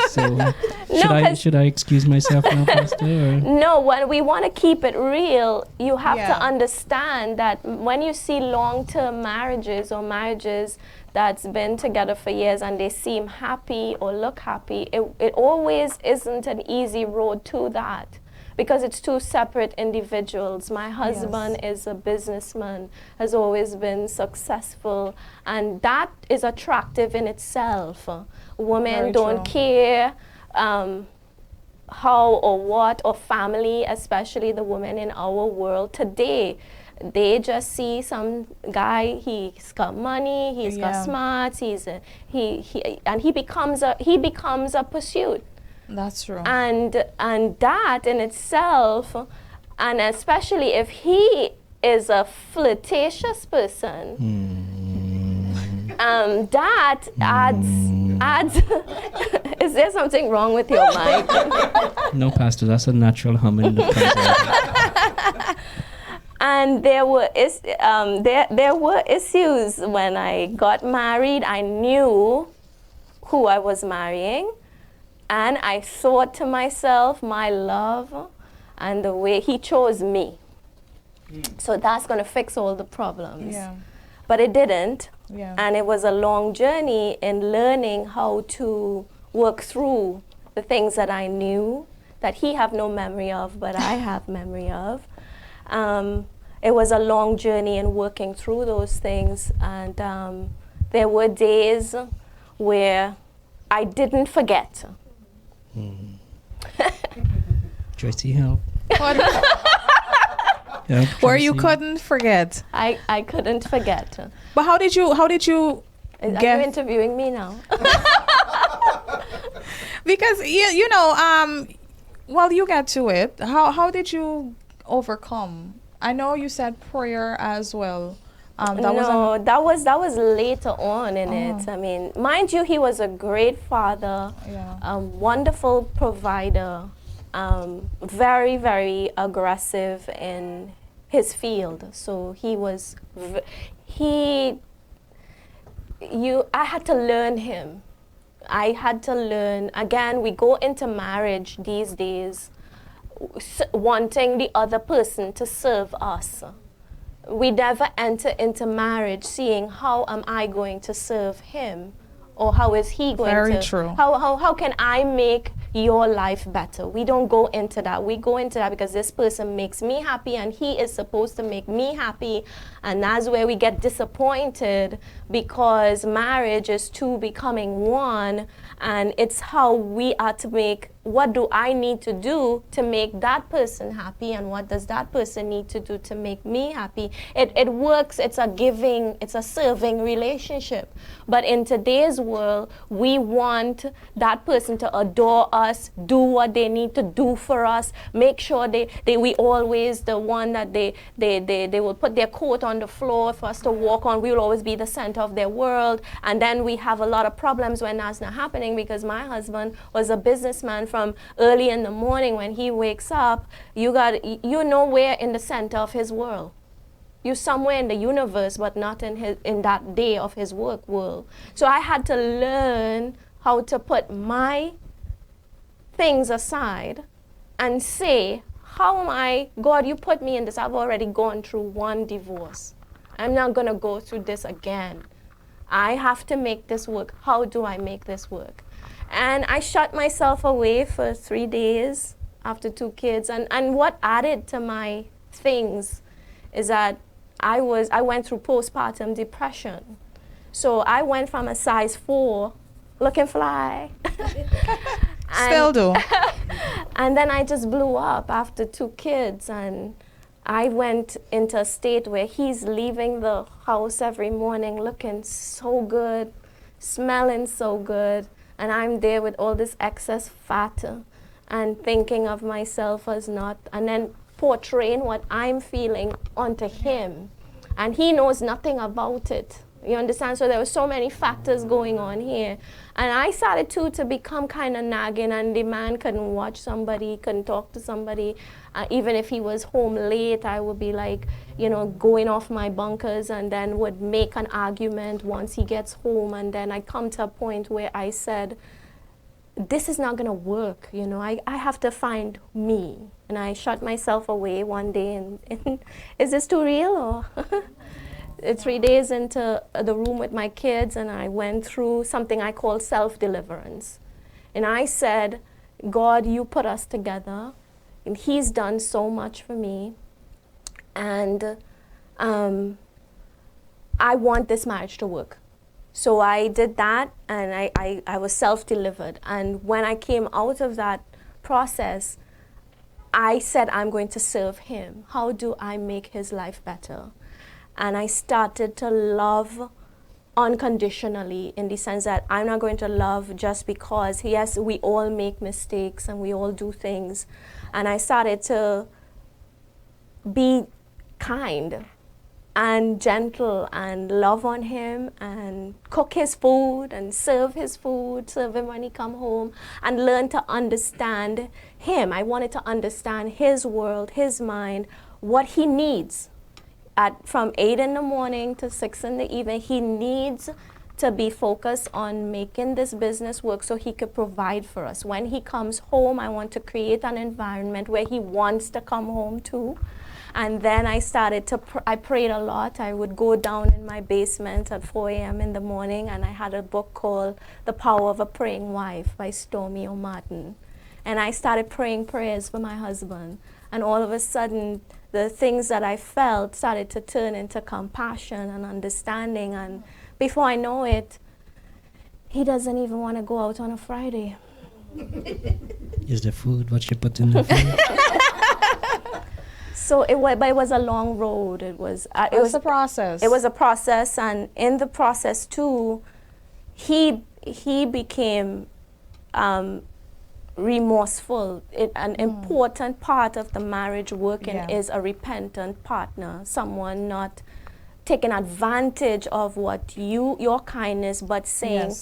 So should I excuse myself now, Pastor? Or? No, when we want to keep it real, you have Yeah. to understand that when you see long-term marriages or marriages that's been together for years and they seem happy or look happy, it always isn't an easy road to that, because it's two separate individuals. My husband is a businessman, has always been successful, and that is attractive in itself. Women Very don't true. care how or what, or family, especially the women in our world today. They just see some guy, he's got money, he's got Yeah. smarts, he becomes a pursuit. That's true. And that in itself, and especially if he is a flirtatious person, that adds is there something wrong with your mic? No, Pastor, that's a natural humming that comes out. And there were issues when I got married. I knew who I was marrying, and I thought to myself, my love and the way he chose me. So that's going to fix all the problems. Yeah. But it didn't. Yeah. And it was a long journey in learning how to work through the things that I knew that he have no memory of, but I have memory of. It was a long journey in working through those things, and there were days where I didn't forget. Tracy, help. What- Help, Where you Tracy. couldn't forget. I couldn't forget. But how did you Are you get? interviewing me now? Because you know, well, you get to it. How did you overcome? I know you said prayer as well. That was later on in it. I mean, mind you, he was a great father, Yeah. a wonderful provider, very, very aggressive in his field. So I had to learn him. I had to learn. Again, we go into marriage these days wanting the other person to serve us. We never enter into marriage seeing how am I going to serve him, or how is he going Very to true. how can I make your life better. We don't go into that. We go into that because this person makes me happy and he is supposed to make me happy, and that's where we get disappointed, because marriage is two becoming one, and it's how we are to make, what do I need to do to make that person happy, and what does that person need to do to make me happy. It works. It's a giving, it's a serving relationship. But in today's world, we want that person to adore us, do what they need to do for us, make sure we always the one that they will put their coat on the floor for us to walk on. We will always be the center of their world. And then we have a lot of problems when that's not happening, because my husband was a businessman from early in the morning. When he wakes up, you're nowhere in the center of his world. You're somewhere in the universe, but not in that day of his work world. So I had to learn how to put my things aside and say, how am I, God, you put me in this. I've already gone through one divorce. I'm not going to go through this again. I have to make this work. How do I make this work? And I shut myself away for 3 days after 2 kids. And what added to my things is that I went through postpartum depression. So I went from a size 4, looking fly. Still do. And then I just blew up after 2 kids, and I went into a state where he's leaving the house every morning looking so good, smelling so good, and I'm there with all this excess fat and thinking of myself as not, and then portraying what I'm feeling onto him. And he knows nothing about it. You understand? So there were so many factors going on here. And I started to become kind of nagging, and the man couldn't watch somebody, couldn't talk to somebody. Even if he was home late, I would be like, you know, going off my bunkers, and then would make an argument once he gets home. And then I come to a point where I said, this is not going to work, you know, I have to find me. And I shut myself away one day, and is this too real? Or 3 days into the room with my kids, and I went through something I call self-deliverance. And I said, God, you put us together, and he's done so much for me, and I want this marriage to work. So I did that, and I was self-delivered. And when I came out of that process, I said, I'm going to serve him. How do I make his life better? And I started to love unconditionally, in the sense that I'm not going to love just because, yes, we all make mistakes and we all do things. And I started to be kind and gentle and love on him and cook his food and serve him when he come home, and learn to understand him. I wanted to understand his world, his mind, what he needs. From 8 in the morning to 6 in the evening, he needs to be focused on making this business work so he could provide for us. When he comes home, I want to create an environment where he wants to come home to. And then I started to, I prayed a lot. I would go down in my basement at 4 a.m. in the morning, and I had a book called The Power of a Praying Wife by Stormy O'Martin. And I started praying prayers for my husband. And all of a sudden, the things that I felt started to turn into compassion and understanding. And before I know it, he doesn't even want to go out on a Friday. Is the food what you put in the food? So it was a long road. It was a process. It was a process, and in the process too, he became remorseful. An important part of the marriage working is a repentant partner, someone not taking advantage of what your kindness, but saying,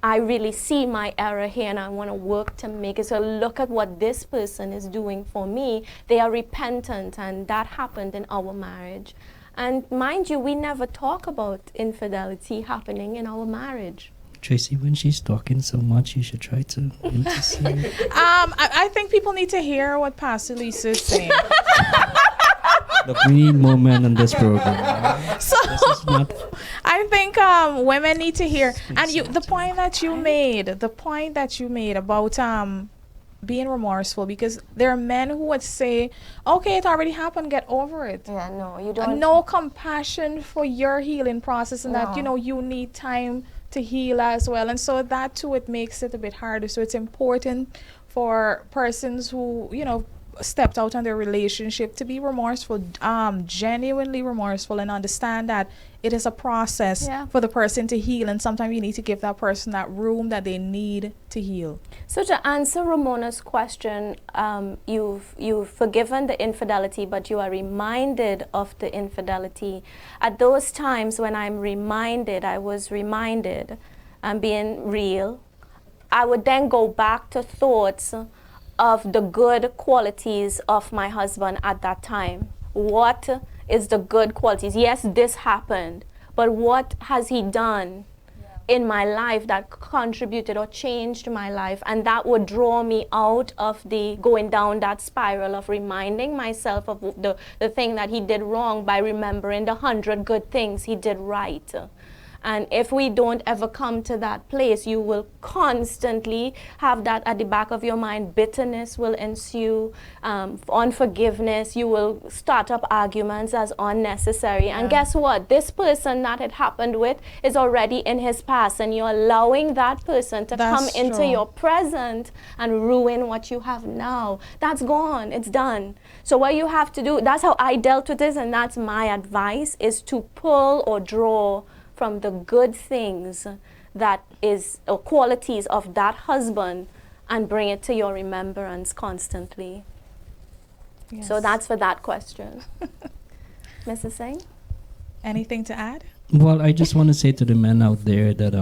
I really see my error here and I want to work to make it. So look at what this person is doing for me. They are repentant, and that happened in our marriage. And mind you, we never talk about infidelity happening in our marriage. Tracy, when she's talking so much, you should try to intercede. I think people need to hear what Pastor Lisa is saying. Look, we need more men in this program. So I think women need to hear. And the point that you made about being remorseful, because there are men who would say, okay, it already happened, get over it. Yeah, no, you don't. No compassion for your healing process, and that, you need time to heal as well. And so that too, it makes it a bit harder. So it's important for persons who, stepped out on their relationship to be remorseful, genuinely remorseful, and understand that it is a process for the person to heal, and sometimes you need to give that person that room that they need to heal. So to answer Ramona's question, you've forgiven the infidelity, but you are reminded of the infidelity. At those times when I was reminded, I'm being real, I would then go back to thoughts of the good qualities of my husband at that time. What is the good qualities? Yes, this happened, but what has he done in my life that contributed or changed my life? And that would draw me out of going down that spiral of reminding myself of the thing that he did wrong by remembering the 100 good things he did right. And if we don't ever come to that place, you will constantly have that at the back of your mind. Bitterness will ensue, unforgiveness. You will start up arguments as unnecessary. And guess what? This person that it happened with is already in his past, and you're allowing that person to come into your present and ruin what you have now. That's gone. It's done. So what you have to do, that's how I dealt with this, and that's my advice, is to pull or draw from the good things that is, or qualities of that husband, and bring it to your remembrance constantly. Yes. So that's for that question. Mrs. Singh? Anything to add? Well, I just want to say to the men out there that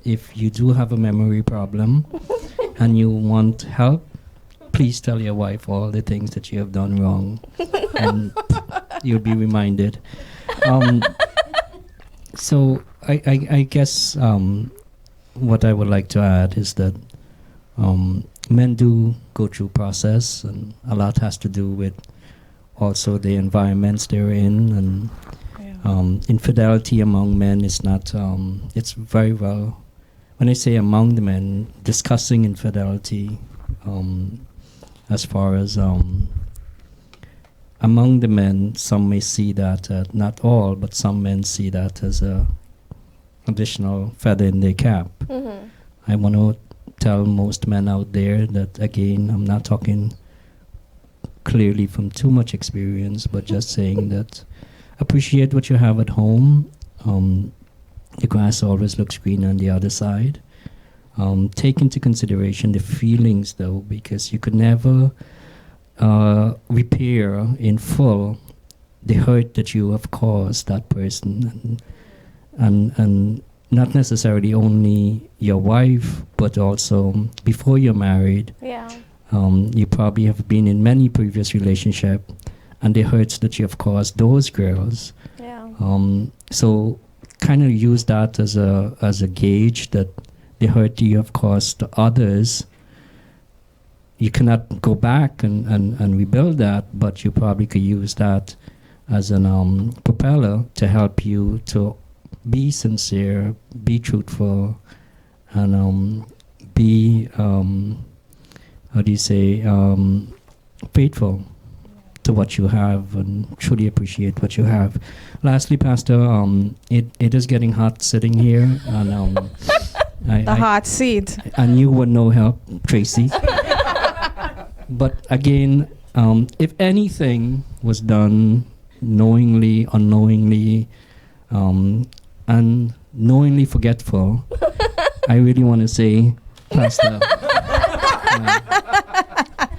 if you do have a memory problem and you want help, please tell your wife all the things that you have done wrong, and you'll be reminded. So I guess what I would like to add is that men do go through process, and a lot has to do with also the environments they're in, and infidelity among men is not, it's very well, when I say among the men, discussing infidelity, as far as among the men, some may see that, not all, but some men see that as a additional feather in their cap. Mm-hmm. I want to tell most men out there that, again, I'm not talking clearly from too much experience, but just saying that appreciate what you have at home. The grass always looks greener on the other side. Take into consideration the feelings, though, because you could never repair in full the hurt that you have caused that person, and not necessarily only your wife, but also before you're married. Yeah. You probably have been in many previous relationships, and the hurts that you have caused those girls. Yeah. So kind of use that as a gauge that the hurt you have caused to others, you cannot go back and rebuild that, but you probably could use that as an propeller to help you to be sincere, be truthful, and be, how do you say, faithful to what you have, and truly appreciate what you have. Lastly, Pastor, it is getting hot sitting here, and the hot seat. And you were no help, Tracy. But again, if anything was done knowingly, unknowingly, and knowingly forgetful, I really want to say, Pastor,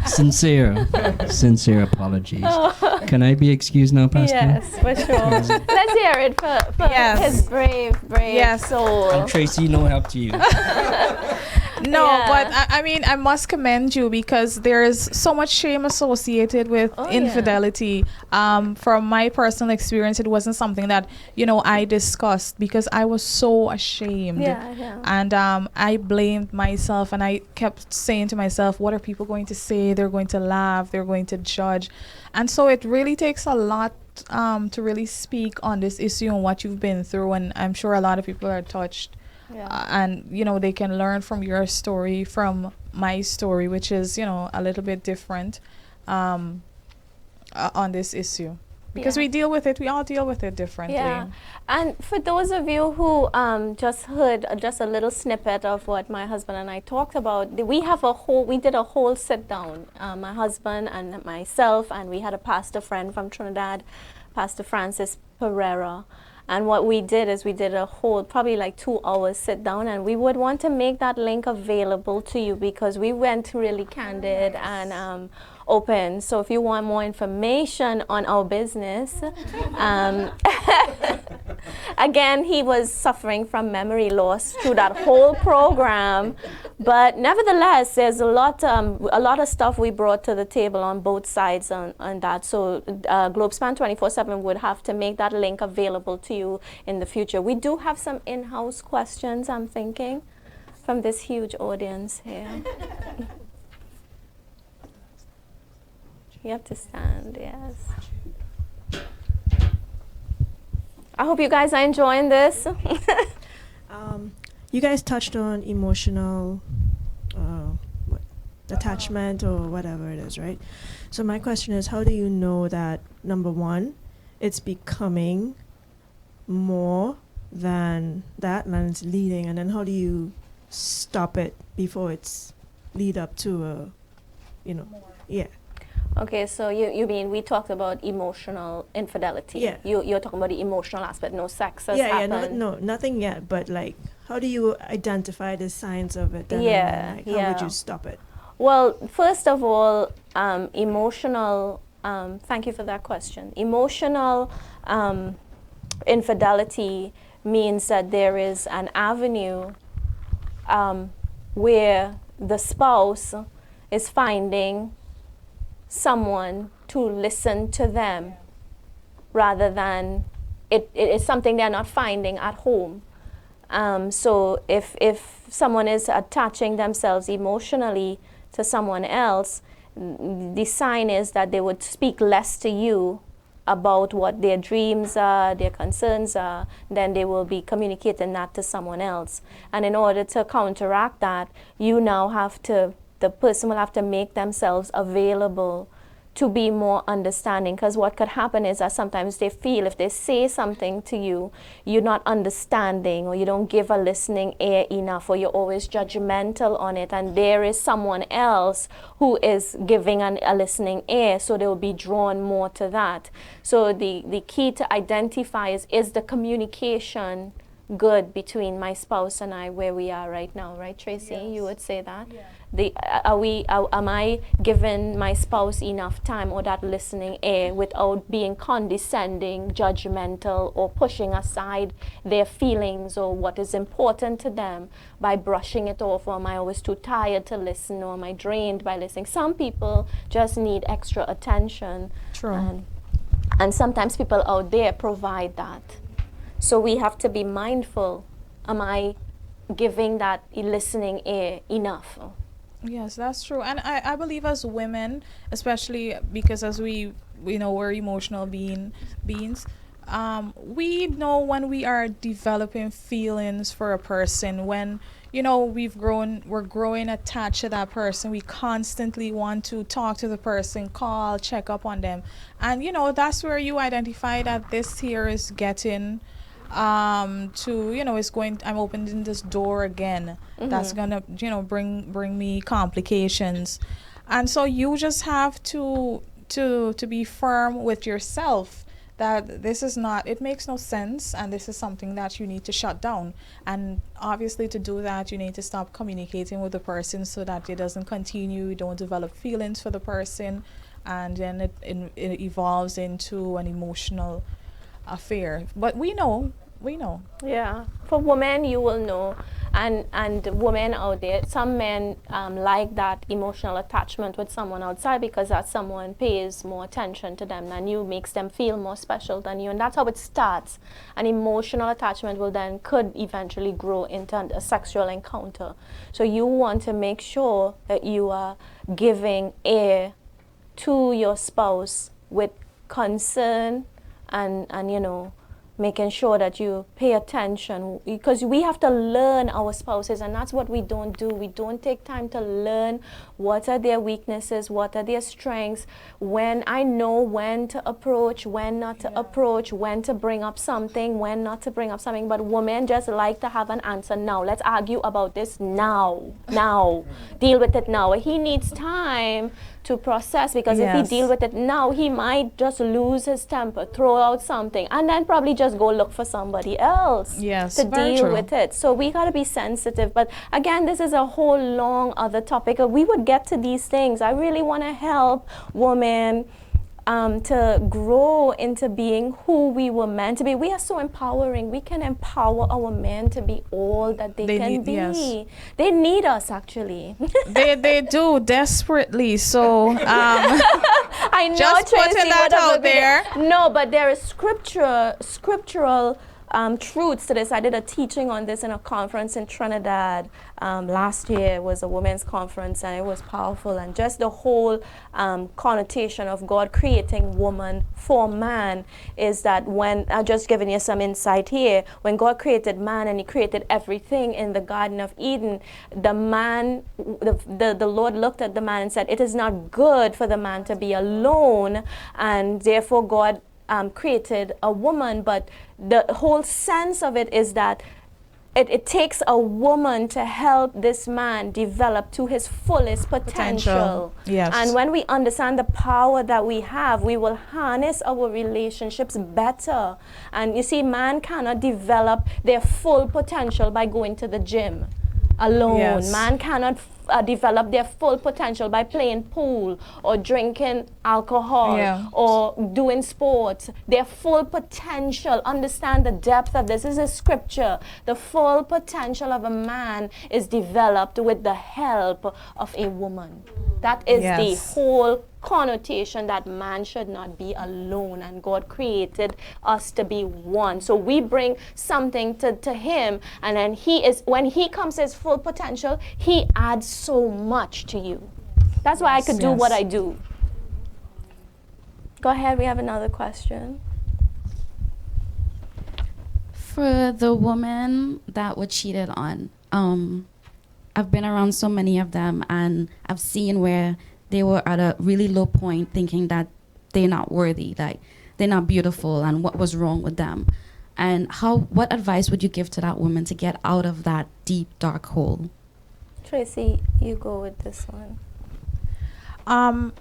sincere apologies. Oh. Can I be excused now, Pastor? Yes, for sure. Let's hear it for his brave soul. And Tracy, no help to you. No, but I mean, I must commend you, because there is so much shame associated with infidelity. From my personal experience, it wasn't something that, I discussed, because I was so ashamed. Yeah. And I blamed myself, and I kept saying to myself, what are people going to say? They're going to laugh, they're going to judge. And so it really takes a lot to really speak on this issue and what you've been through. And I'm sure a lot of people are touched. Yeah. And they can learn from your story, from my story, which is a little bit different on this issue, because we all deal with it differently. Yeah. And for those of you who just heard just a little snippet of what my husband and I talked about, we did a whole sit down, my husband and myself, and we had a pastor friend from Trinidad, Pastor Francis Pereira. And what we did is we did a whole, probably like 2 hours sit down, and we would want to make that link available to you, because we went really candid and open. So if you want more information on our business, again, he was suffering from memory loss through that whole program. But nevertheless, there's a lot of stuff we brought to the table on both sides on that. So Globespan 24/7 would have to make that link available to you in the future. We do have some in-house questions, I'm thinking, from this huge audience here. You have to stand, yes. I hope you guys are enjoying this. You guys touched on emotional what, attachment or whatever it is, right? So my question is, how do you know that, number one, it's becoming more than that and it's leading, and then how do you stop it before it's lead up to a, yeah. Okay, so you mean we talked about emotional infidelity? Yeah. You're talking about the emotional aspect, no sex has Yeah, happened. no, nothing yet, but like, how do you identify the signs of it? Then Yeah, and then, like, how would yeah. you stop it? Well, first of all, emotional, thank you for that question. Emotional infidelity means that there is an avenue where the spouse is finding someone to listen to them rather than it is something they're not finding at home. So if someone is attaching themselves emotionally to someone else, the sign is that they would speak less to you about what their dreams are, their concerns are, then they will be communicating that to someone else. And in order to counteract that, the person will have to make themselves available to be more understanding, because what could happen is that sometimes they feel if they say something to you, you're not understanding, or you don't give a listening ear enough, or you're always judgmental on it, and there is someone else who is giving a listening ear, so they will be drawn more to that. So the key to identify is the communication good between my spouse and I where we are right now, right, Tracy? Yes. You would say that? Yeah. Am I giving my spouse enough time or that listening ear without being condescending, judgmental, or pushing aside their feelings or what is important to them by brushing it off? Or am I always too tired to listen, or am I drained by listening? Some people just need extra attention. True. And sometimes people out there provide that. So we have to be mindful. Am I giving that listening ear enough? Yes, that's true. And I believe as women, especially because as we're emotional beings, we know when we are developing feelings for a person, when, we're growing attached to that person. We constantly want to talk to the person, call, check up on them. And, that's where you identify that this here is getting I'm opening this door again. Mm-hmm. That's gonna bring me complications. And so you just have to be firm with yourself that this is not, it makes no sense, and this is something that you need to shut down. And obviously to do that, you need to stop communicating with the person so that it doesn't continue, you don't develop feelings for the person, and then it evolves into an emotional affair. But we know. Yeah, for women you will know, and women out there, some men like that emotional attachment with someone outside because that someone pays more attention to them than you, makes them feel more special than you, and that's how it starts. An emotional attachment could eventually grow into a sexual encounter. So you want to make sure that you are giving ear to your spouse with concern and making sure that you pay attention, because we have to learn our spouses, and that's what we don't do. We don't take time to learn what are their weaknesses, what are their strengths, when to approach, when not to approach, when to bring up something, when not to bring up something. But women just like to have an answer now. Let's argue about this now. Deal with it now. He needs time to process, because if he deal with it now, he might just lose his temper, throw out something, and then probably just go look for somebody else to deal with it. So we got to be sensitive. But again, this is a whole long other topic. We would get to these things. I really want to help women to grow into being who we were meant to be. We are so empowering. We can empower our men to be all that they can be. Yes. They need us, actually. they do desperately. So I know, just Tracy, putting that out there. No, but there is scriptural truths to this. I did a teaching on this in a conference in Trinidad last year. It was a women's conference, and it was powerful. And just the whole connotation of God creating woman for man is that when, I'm just giving you some insight here, when God created man and he created everything in the Garden of Eden, the man, the Lord looked at the man and said, it is not good for the man to be alone, and therefore God created a woman. But the whole sense of it is that it takes a woman to help this man develop to his fullest potential. Yes. And when we understand the power that we have, we will harness our relationships better. And you see, man cannot develop their full potential by going to the gym alone. Yes. Man cannot develop their full potential by playing pool or drinking alcohol or doing sports. Their full potential, understand the depth of this. This is a scripture. The full potential of a man is developed with the help of a woman. That is the whole connotation, that man should not be alone, and God created us to be one. So we bring something to him, and then when he comes to his full potential, he adds so much to you. That's why I could do what I do. Go ahead, we have another question. For the women that were cheated on, I've been around so many of them, and I've seen where they were at a really low point, thinking that they're not worthy, like they're not beautiful, and what was wrong with them. And what advice would you give to that woman to get out of that deep, dark hole? Tracy, you go with this one.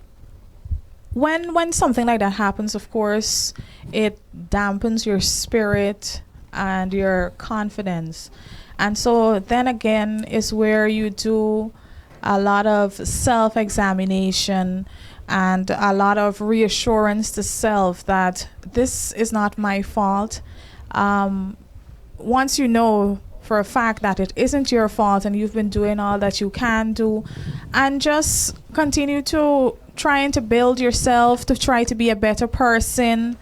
When something like that happens, of course, it dampens your spirit and your confidence. And so then again is where you do a lot of self-examination and a lot of reassurance to self that this is not my fault. Once you know for a fact that it isn't your fault and you've been doing all that you can do, and just continue to trying to build yourself to try to be a better person,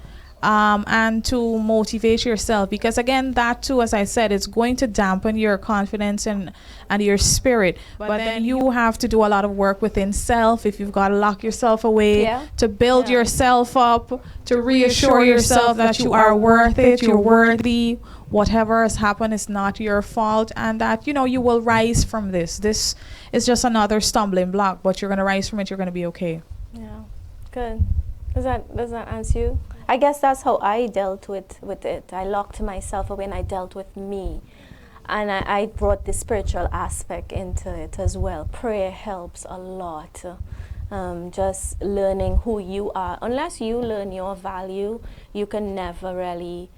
and to motivate yourself, because again, that too, as I said, it's going to dampen your confidence and your spirit. But then you have to do a lot of work within self. If you've got to lock yourself away, to build yourself up, to reassure yourself that you are worth it, you're worthy, whatever has happened is not your fault, and that you will rise from this. This is just another stumbling block, but you're going to rise from it. You're going to be okay. Yeah, good. Does that answer you? I guess that's how I dealt with it. I locked myself away and I dealt with me. And I brought the spiritual aspect into it as well. Prayer helps a lot. Just learning who you are. Unless you learn your value, you can never really,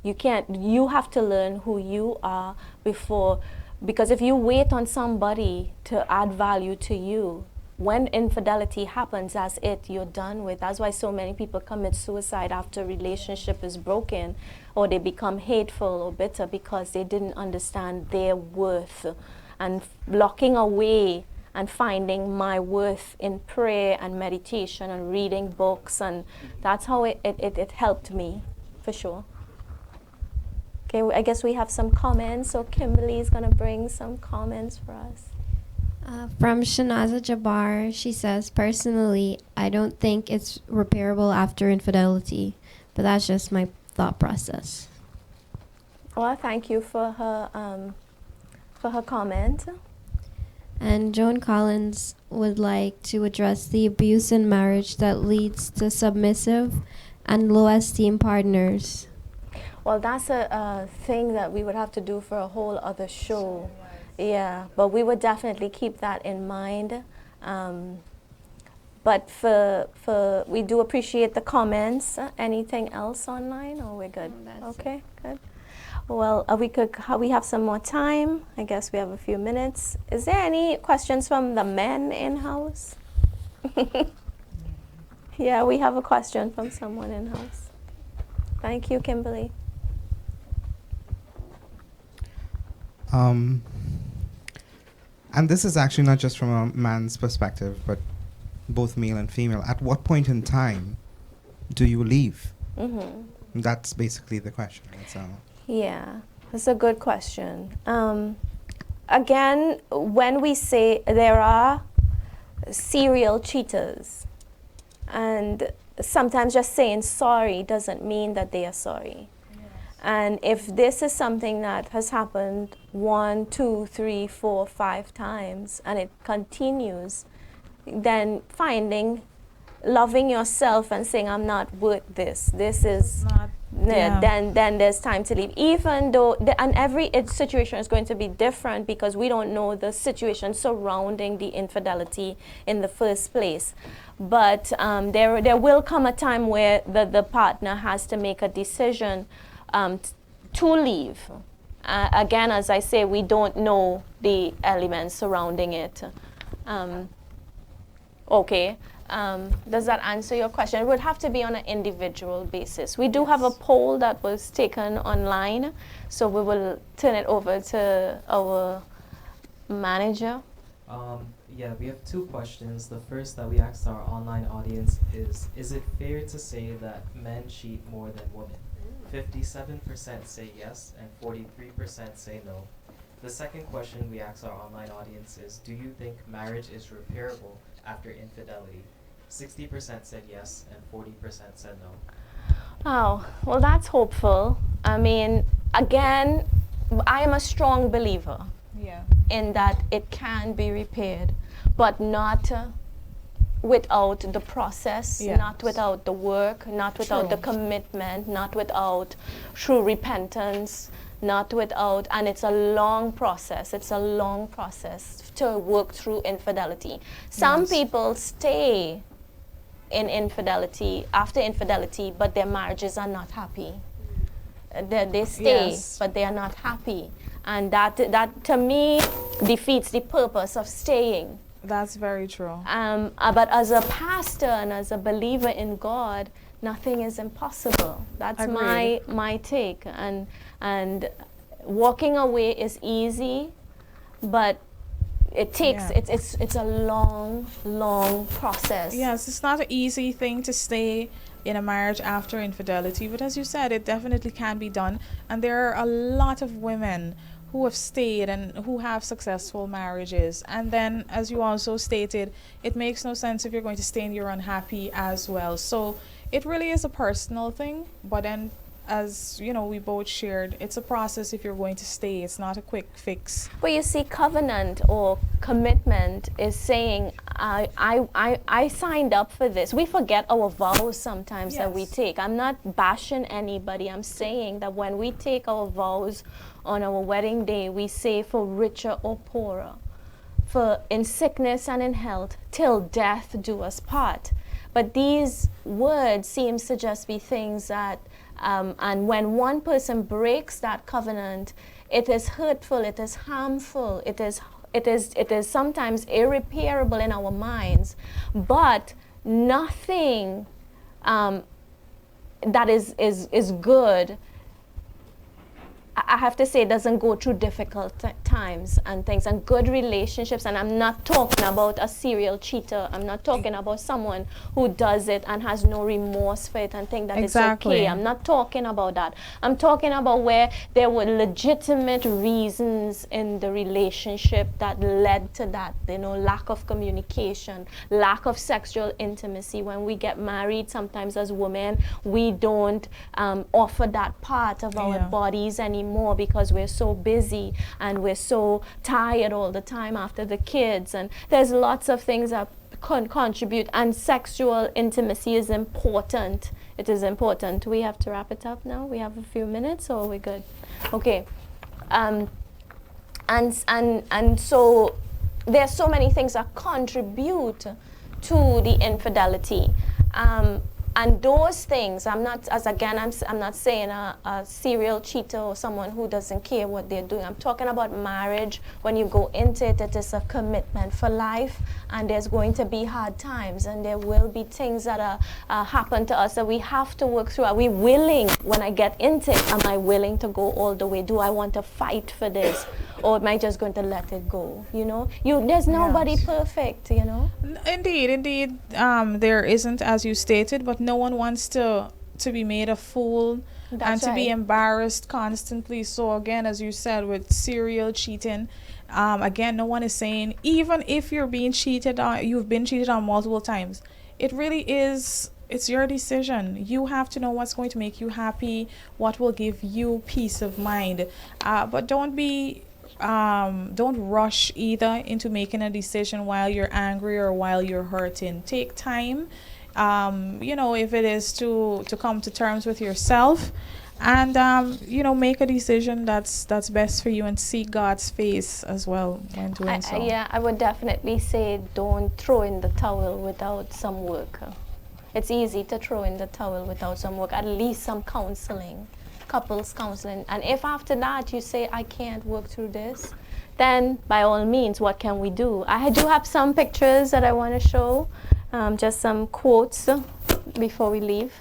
you have to learn who you are before, because if you wait on somebody to add value to you, when infidelity happens, that's it, you're done with. That's why so many people commit suicide after a relationship is broken, or they become hateful or bitter because they didn't understand their worth. And locking away and finding my worth in prayer and meditation and reading books, and that's how it helped me, for sure. Okay, I guess we have some comments, so Kimberly's gonna bring some comments for us. From Shanaza Jabbar, she says, personally, I don't think it's repairable after infidelity, but that's just my thought process. Well, thank you for her comment. And Joan Collins would like to address the abuse in marriage that leads to submissive and low esteem partners. Well, that's a thing that we would have to do for a whole other show. Yeah, but we would definitely keep that in mind. But we do appreciate the comments. Anything else online, or we're good? Okay, good. Well, we have some more time. I guess we have a few minutes. Is there any questions from the men in-house? Yeah, we have a question from someone in-house. Thank you, Kimberly. And this is actually not just from a man's perspective, but both male and female. At what point in time do you leave? Mm-hmm. That's basically the question. So Yeah, that's a good question. Again, when we say there are serial cheaters, and sometimes just saying sorry doesn't mean that they are sorry. And if this is something that has happened 1, 2, 3, 4, 5 times and it continues, then loving yourself and saying, I'm not worth this. This is Not, yeah. then there's time to leave. Even though and every situation is going to be different because we don't know the situation surrounding the infidelity in the first place. But there will come a time where the partner has to make a decision to leave. Again, as I say, we don't know the elements surrounding it. Okay. Does that answer your question? It would have to be on an individual basis. We do have a poll that was taken online, so we will turn it over to our manager. Yeah, we have 2 questions. The first that we asked our online audience is it fair to say that men cheat more than women? 57% say yes and 43% say no. The second question we asked our online audience is, do you think marriage is repairable after infidelity? 60% said yes and 40% said no. Oh, well, that's hopeful. I mean, again, I am a strong believer in that it can be repaired, but not without the process, not without the work, not without the commitment, not without true repentance, not without, and it's a long process. It's a long process to work through infidelity. Some people stay in infidelity, after infidelity, but their marriages are not happy. They stay, but they are not happy. And that to me defeats the purpose of staying. That's very true. But as a pastor and as a believer in God, nothing is impossible. That's my take. And walking away is easy, but it takes it's a long process. Yes, it's not an easy thing to stay in a marriage after infidelity, but as you said, it definitely can be done. And there are a lot of women who have stayed and who have successful marriages. And then, as you also stated, it makes no sense if you're going to stay and you're unhappy as well. So it really is a personal thing, but then, as you know, we both shared, it's a process if you're going to stay. It's not a quick fix. But you see, covenant or commitment is saying, I signed up for this. We forget our vows sometimes that we take. I'm not bashing anybody. I'm saying that when we take our vows on our wedding day, we say for richer or poorer, for in sickness and in health, till death do us part. But these words seems to just be things that and when one person breaks that covenant, it is hurtful, it is harmful, it is sometimes irreparable in our minds. But nothing that is good, I have to say, doesn't go through difficult times and things, and good relationships. And I'm not talking about a serial cheater. I'm not talking about someone who does it and has no remorse for it and think that it's okay. I'm not talking about that. I'm talking about where there were legitimate reasons in the relationship that led to that, lack of communication, lack of sexual intimacy. When we get married, sometimes as women, we don't offer that part of our bodies anymore, because we're so busy and we're so tired all the time after the kids, and there's lots of things that contribute, and sexual intimacy is important. It is important. We have to wrap it up now. We have a few minutes, or we're good? Okay. And so there's so many things that contribute to the infidelity. And those things, I'm not saying a serial cheater or someone who doesn't care what they're doing. I'm talking about marriage. When you go into it, it is a commitment for life, and there's going to be hard times, and there will be things that happen to us that we have to work through. Are we willing, when I get into it, am I willing to go all the way? Do I want to fight for this? Or am I just going to let it go? There's nobody perfect, Indeed. There isn't, as you stated, but no one wants to to be made a fool and That's to be right. embarrassed constantly. So again, as you said, with serial cheating, again, no one is saying, even if you're being cheated on, you've been cheated on multiple times, it really is, it's your decision. You have to know what's going to make you happy, what will give you peace of mind. But don't rush either into making a decision while you're angry or while you're hurting. Take time, if it is to come to terms with yourself, and make a decision that's best for you, and seek God's face as well when doing so. Yeah, I would definitely say don't throw in the towel without some work. It's easy to throw in the towel without some work, at least some counseling, couples counseling. And if after that you say, I can't work through this, then by all means, what can we do? I do have some pictures that I want to show, just some quotes before we leave.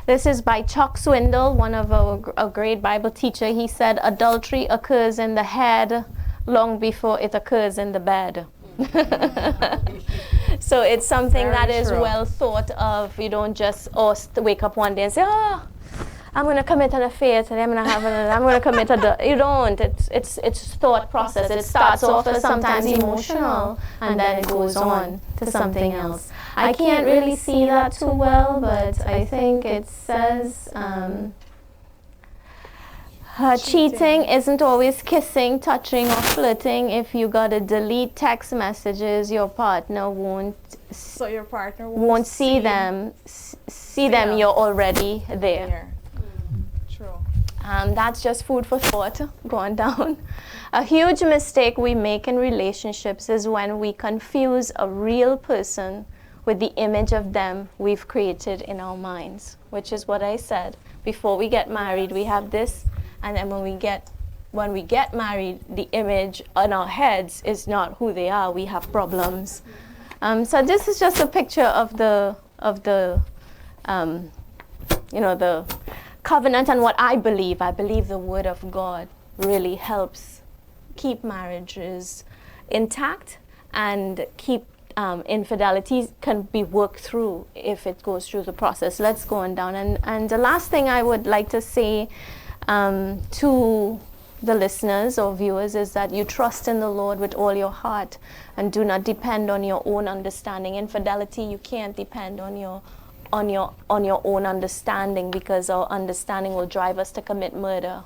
This is by Chuck Swindoll, one of a great Bible teacher. He said, adultery occurs in the head long before it occurs in the bed. So it's something that is well thought of. You don't just wake up one day and say, I'm going to commit an affair today. I'm going to commit you don't. It's thought process. It starts off as sometimes emotional, and then it goes on to something else. I can't really see that too well, but I think it says cheating isn't always kissing, touching, or flirting. If you gotta delete text messages, your partner won't. So your partner won't see them. See them. You're already there. True. That's just food for thought going down. A huge mistake we make in relationships is when we confuse a real person with the image of them we've created in our minds, which is what I said. Before we get married, we have this, and then when we get married, the image on our heads is not who they are. We have problems. So this is just a picture of the covenant and what I believe. I believe the Word of God really helps keep marriages intact, and keep infidelity can be worked through if it goes through the process. Let's go on down. And the last thing I would like to say to the listeners or viewers is that you trust in the Lord with all your heart and do not depend on your own understanding. Infidelity, you can't depend on your own understanding, because our understanding will drive us to commit murder.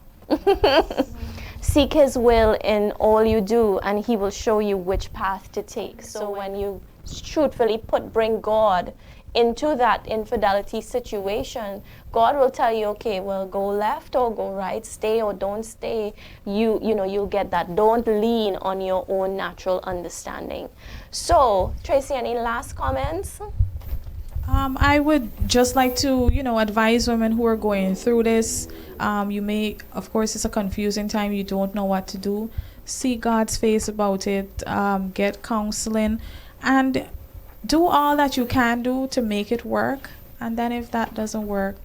Seek His will in all you do, and He will show you which path to take. So when you truthfully bring God into that infidelity situation, God will tell you, okay, well, go left or go right, stay or don't stay. You'll get that. Don't lean on your own natural understanding. So, Tracy, any last comments? I would just like to, advise women who are going through this. You may, of course, it's a confusing time. You don't know what to do. See God's face about it. Get counseling, and do all that you can do to make it work. And then if that doesn't work,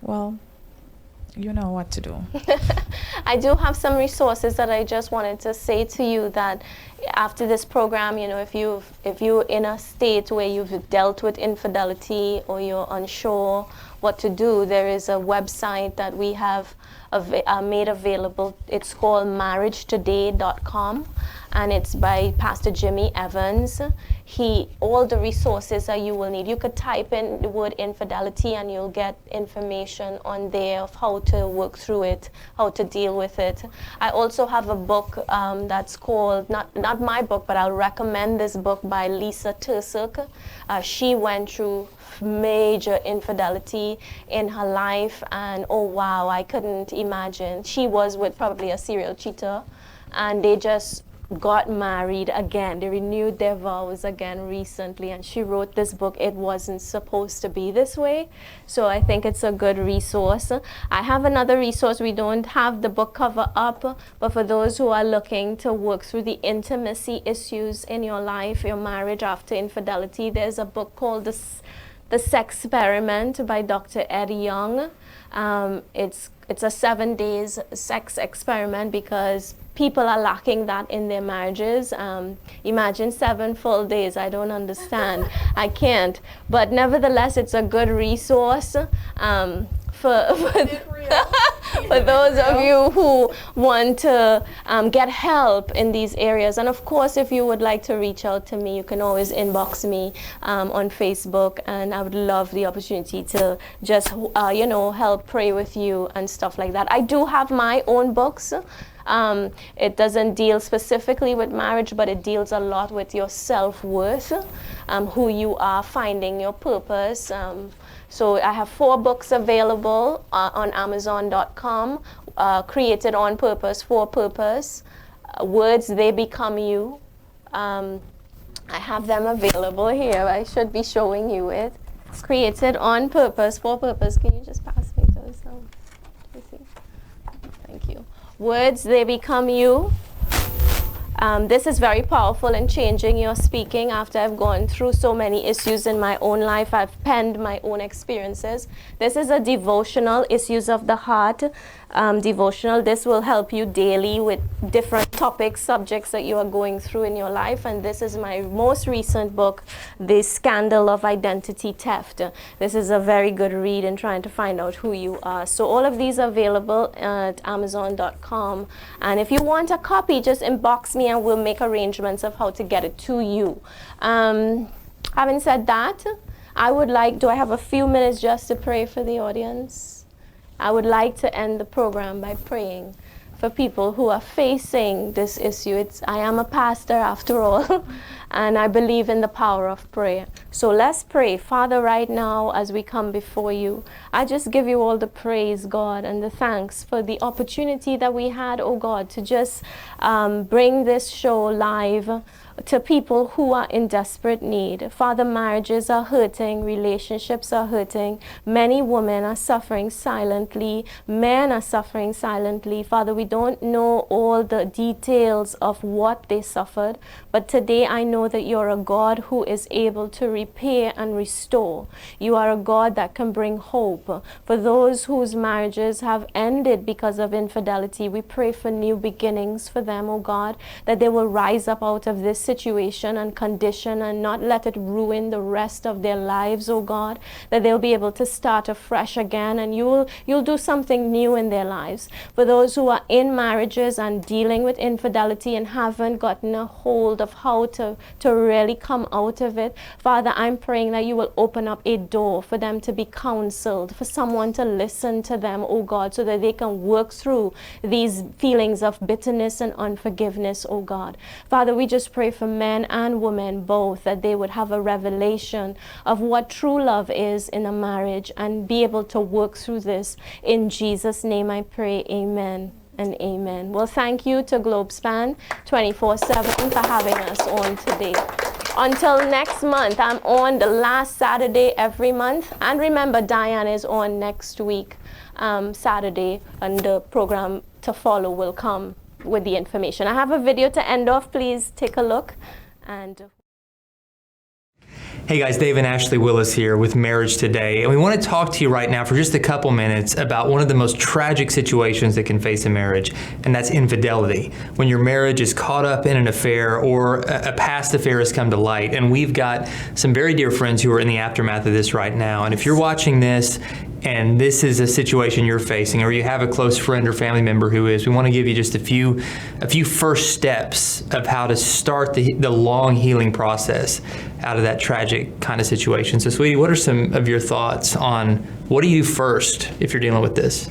well, you know what to do. I do have some resources that I just wanted to say to you, that after this program, if you're in a state where you've dealt with infidelity or you're unsure what to do, there is a website that we have made available. It's called marriagetoday.com, and it's by Pastor Jimmy Evans. All the resources that you will need. You could type in the word infidelity and you'll get information on there of how to work through it, how to deal with it. I also have a book that's called, not my book, but I'll recommend this book by Lisa Tursuk. She went through major infidelity in her life, and oh wow, I couldn't imagine. She was with probably a serial cheater, and they just got married again. They renewed their vows again recently, and she wrote this book. It wasn't supposed to be this way. So I think it's a good resource. I have another resource. We don't have the book cover up, but for those who are looking to work through the intimacy issues in your life, your marriage after infidelity, there's a book called The Sex Experiment by Dr. Eddie Young. It's it's a 7 days sex experiment because people are lacking that in their marriages. Imagine 7 full days. I don't understand. I can't. But nevertheless, it's a good resource for those of you who want to get help in these areas. And of course, if you would like to reach out to me, you can always inbox me on Facebook, and I would love the opportunity to just help pray with you and stuff like that. I do have my own books. It doesn't deal specifically with marriage, but it deals a lot with your self-worth, who you are, finding your purpose. So I have 4 books available on Amazon.com, Created on Purpose, for Purpose, Words, They Become You. I have them available here. I should be showing you it. Created on Purpose, for Purpose. Can you just pass me those? Thank you. Words, They Become You. This is very powerful in changing your speaking. After I've gone through so many issues in my own life, I've penned my own experiences. This is a devotional, Issues of the Heart devotional. This will help you daily with different topics, subjects that you are going through in your life. And this is my most recent book, The Scandal of Identity Theft. This is a very good read in trying to find out who you are. So all of these are available at Amazon.com. And if you want a copy, just inbox me and we'll make arrangements of how to get it to you. Having said that, do I have a few minutes just to pray for the audience? I would like to end the program by praying for people who are facing this issue. I am a pastor after all, and I believe in the power of prayer. So let's pray. Father, right now as we come before you, I just give you all the praise, God, and the thanks for the opportunity that we had, oh God, to just bring this show live to people who are in desperate need. Father, marriages are hurting, relationships are hurting. Many women are suffering silently, men are suffering silently. Father, we don't know all the details of what they suffered, but today I know that you're a God who is able to repair and restore. You are a God that can bring hope. For those whose marriages have ended because of infidelity, we pray for new beginnings for them, oh God, that they will rise up out of this situation and condition and not let it ruin the rest of their lives, oh God, that they'll be able to start afresh again, and you'll do something new in their lives. For those who are in marriages and dealing with infidelity and haven't gotten a hold of how to really come out of it, Father, I'm praying that you will open up a door for them to be counseled, for someone to listen to them, oh God, so that they can work through these feelings of bitterness and unforgiveness, oh God. Father, we just pray for men and women both, that they would have a revelation of what true love is in a marriage and be able to work through this. In Jesus' name I pray, amen and amen. Well, thank you to Globespan 24/7 for having us on today. Until next month, I'm on the last Saturday every month. And remember, Diane is on next week, Saturday, and the program to follow will come with the information. I have a video to end off. Please take a look. And hey guys, Dave and Ashley Willis here with Marriage Today, and we want to talk to you right now for just a couple minutes about one of the most tragic situations that can face a marriage, and that's infidelity. When your marriage is caught up in an affair or a past affair has come to light, and we've got some very dear friends who are in the aftermath of this right now. And if you're watching this and this is a situation you're facing, or you have a close friend or family member who is, we want to give you just a few first steps of how to start the long healing process out of that tragic kind of situation. So, sweetie, what are some of your thoughts on what do you do first if you're dealing with this?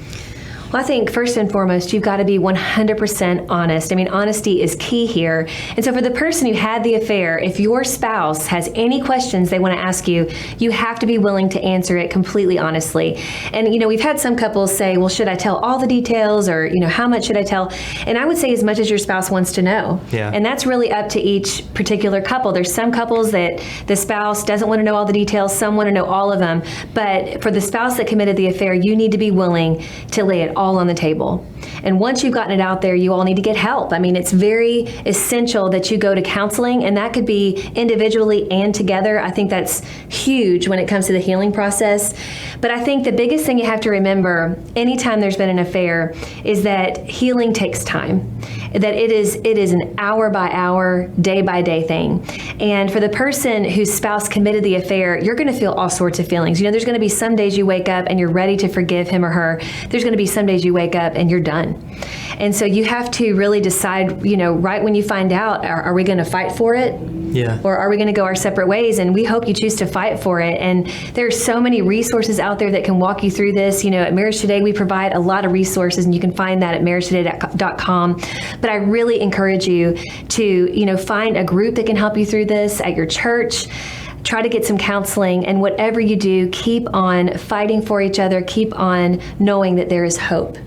Well, I think first and foremost, you've got to be 100% honest. I mean, honesty is key here. And so for the person who had the affair, if your spouse has any questions they want to ask you, you have to be willing to answer it completely honestly. And, we've had some couples say, well, should I tell all the details, or, how much should I tell? And I would say as much as your spouse wants to know. Yeah. And that's really up to each particular couple. There's some couples that the spouse doesn't want to know all the details. Some want to know all of them. But for the spouse that committed the affair, you need to be willing to lay it all on the table. And once you've gotten it out there, you all need to get help. I mean, it's very essential that you go to counseling, and that could be individually and together. I think that's huge when it comes to the healing process. But I think the biggest thing you have to remember anytime there's been an affair is that healing takes time, that it is an hour by hour, day by day thing. And for the person whose spouse committed the affair, you're going to feel all sorts of feelings. You know, there's going to be some days you wake up and you're ready to forgive him or her. There's going to be some days you wake up and you're done. And so you have to really decide, you know, right when you find out, are we going to fight for it? Yeah. Or are we going to go our separate ways? And we hope you choose to fight for it. And there are so many resources out there that can walk you through this. You know, at Marriage Today, we provide a lot of resources, and you can find that at marriagetoday.com. But I really encourage you to, you know, find a group that can help you through this at your church. Try to get some counseling, and whatever you do, keep on fighting for each other. Keep on knowing that there is hope.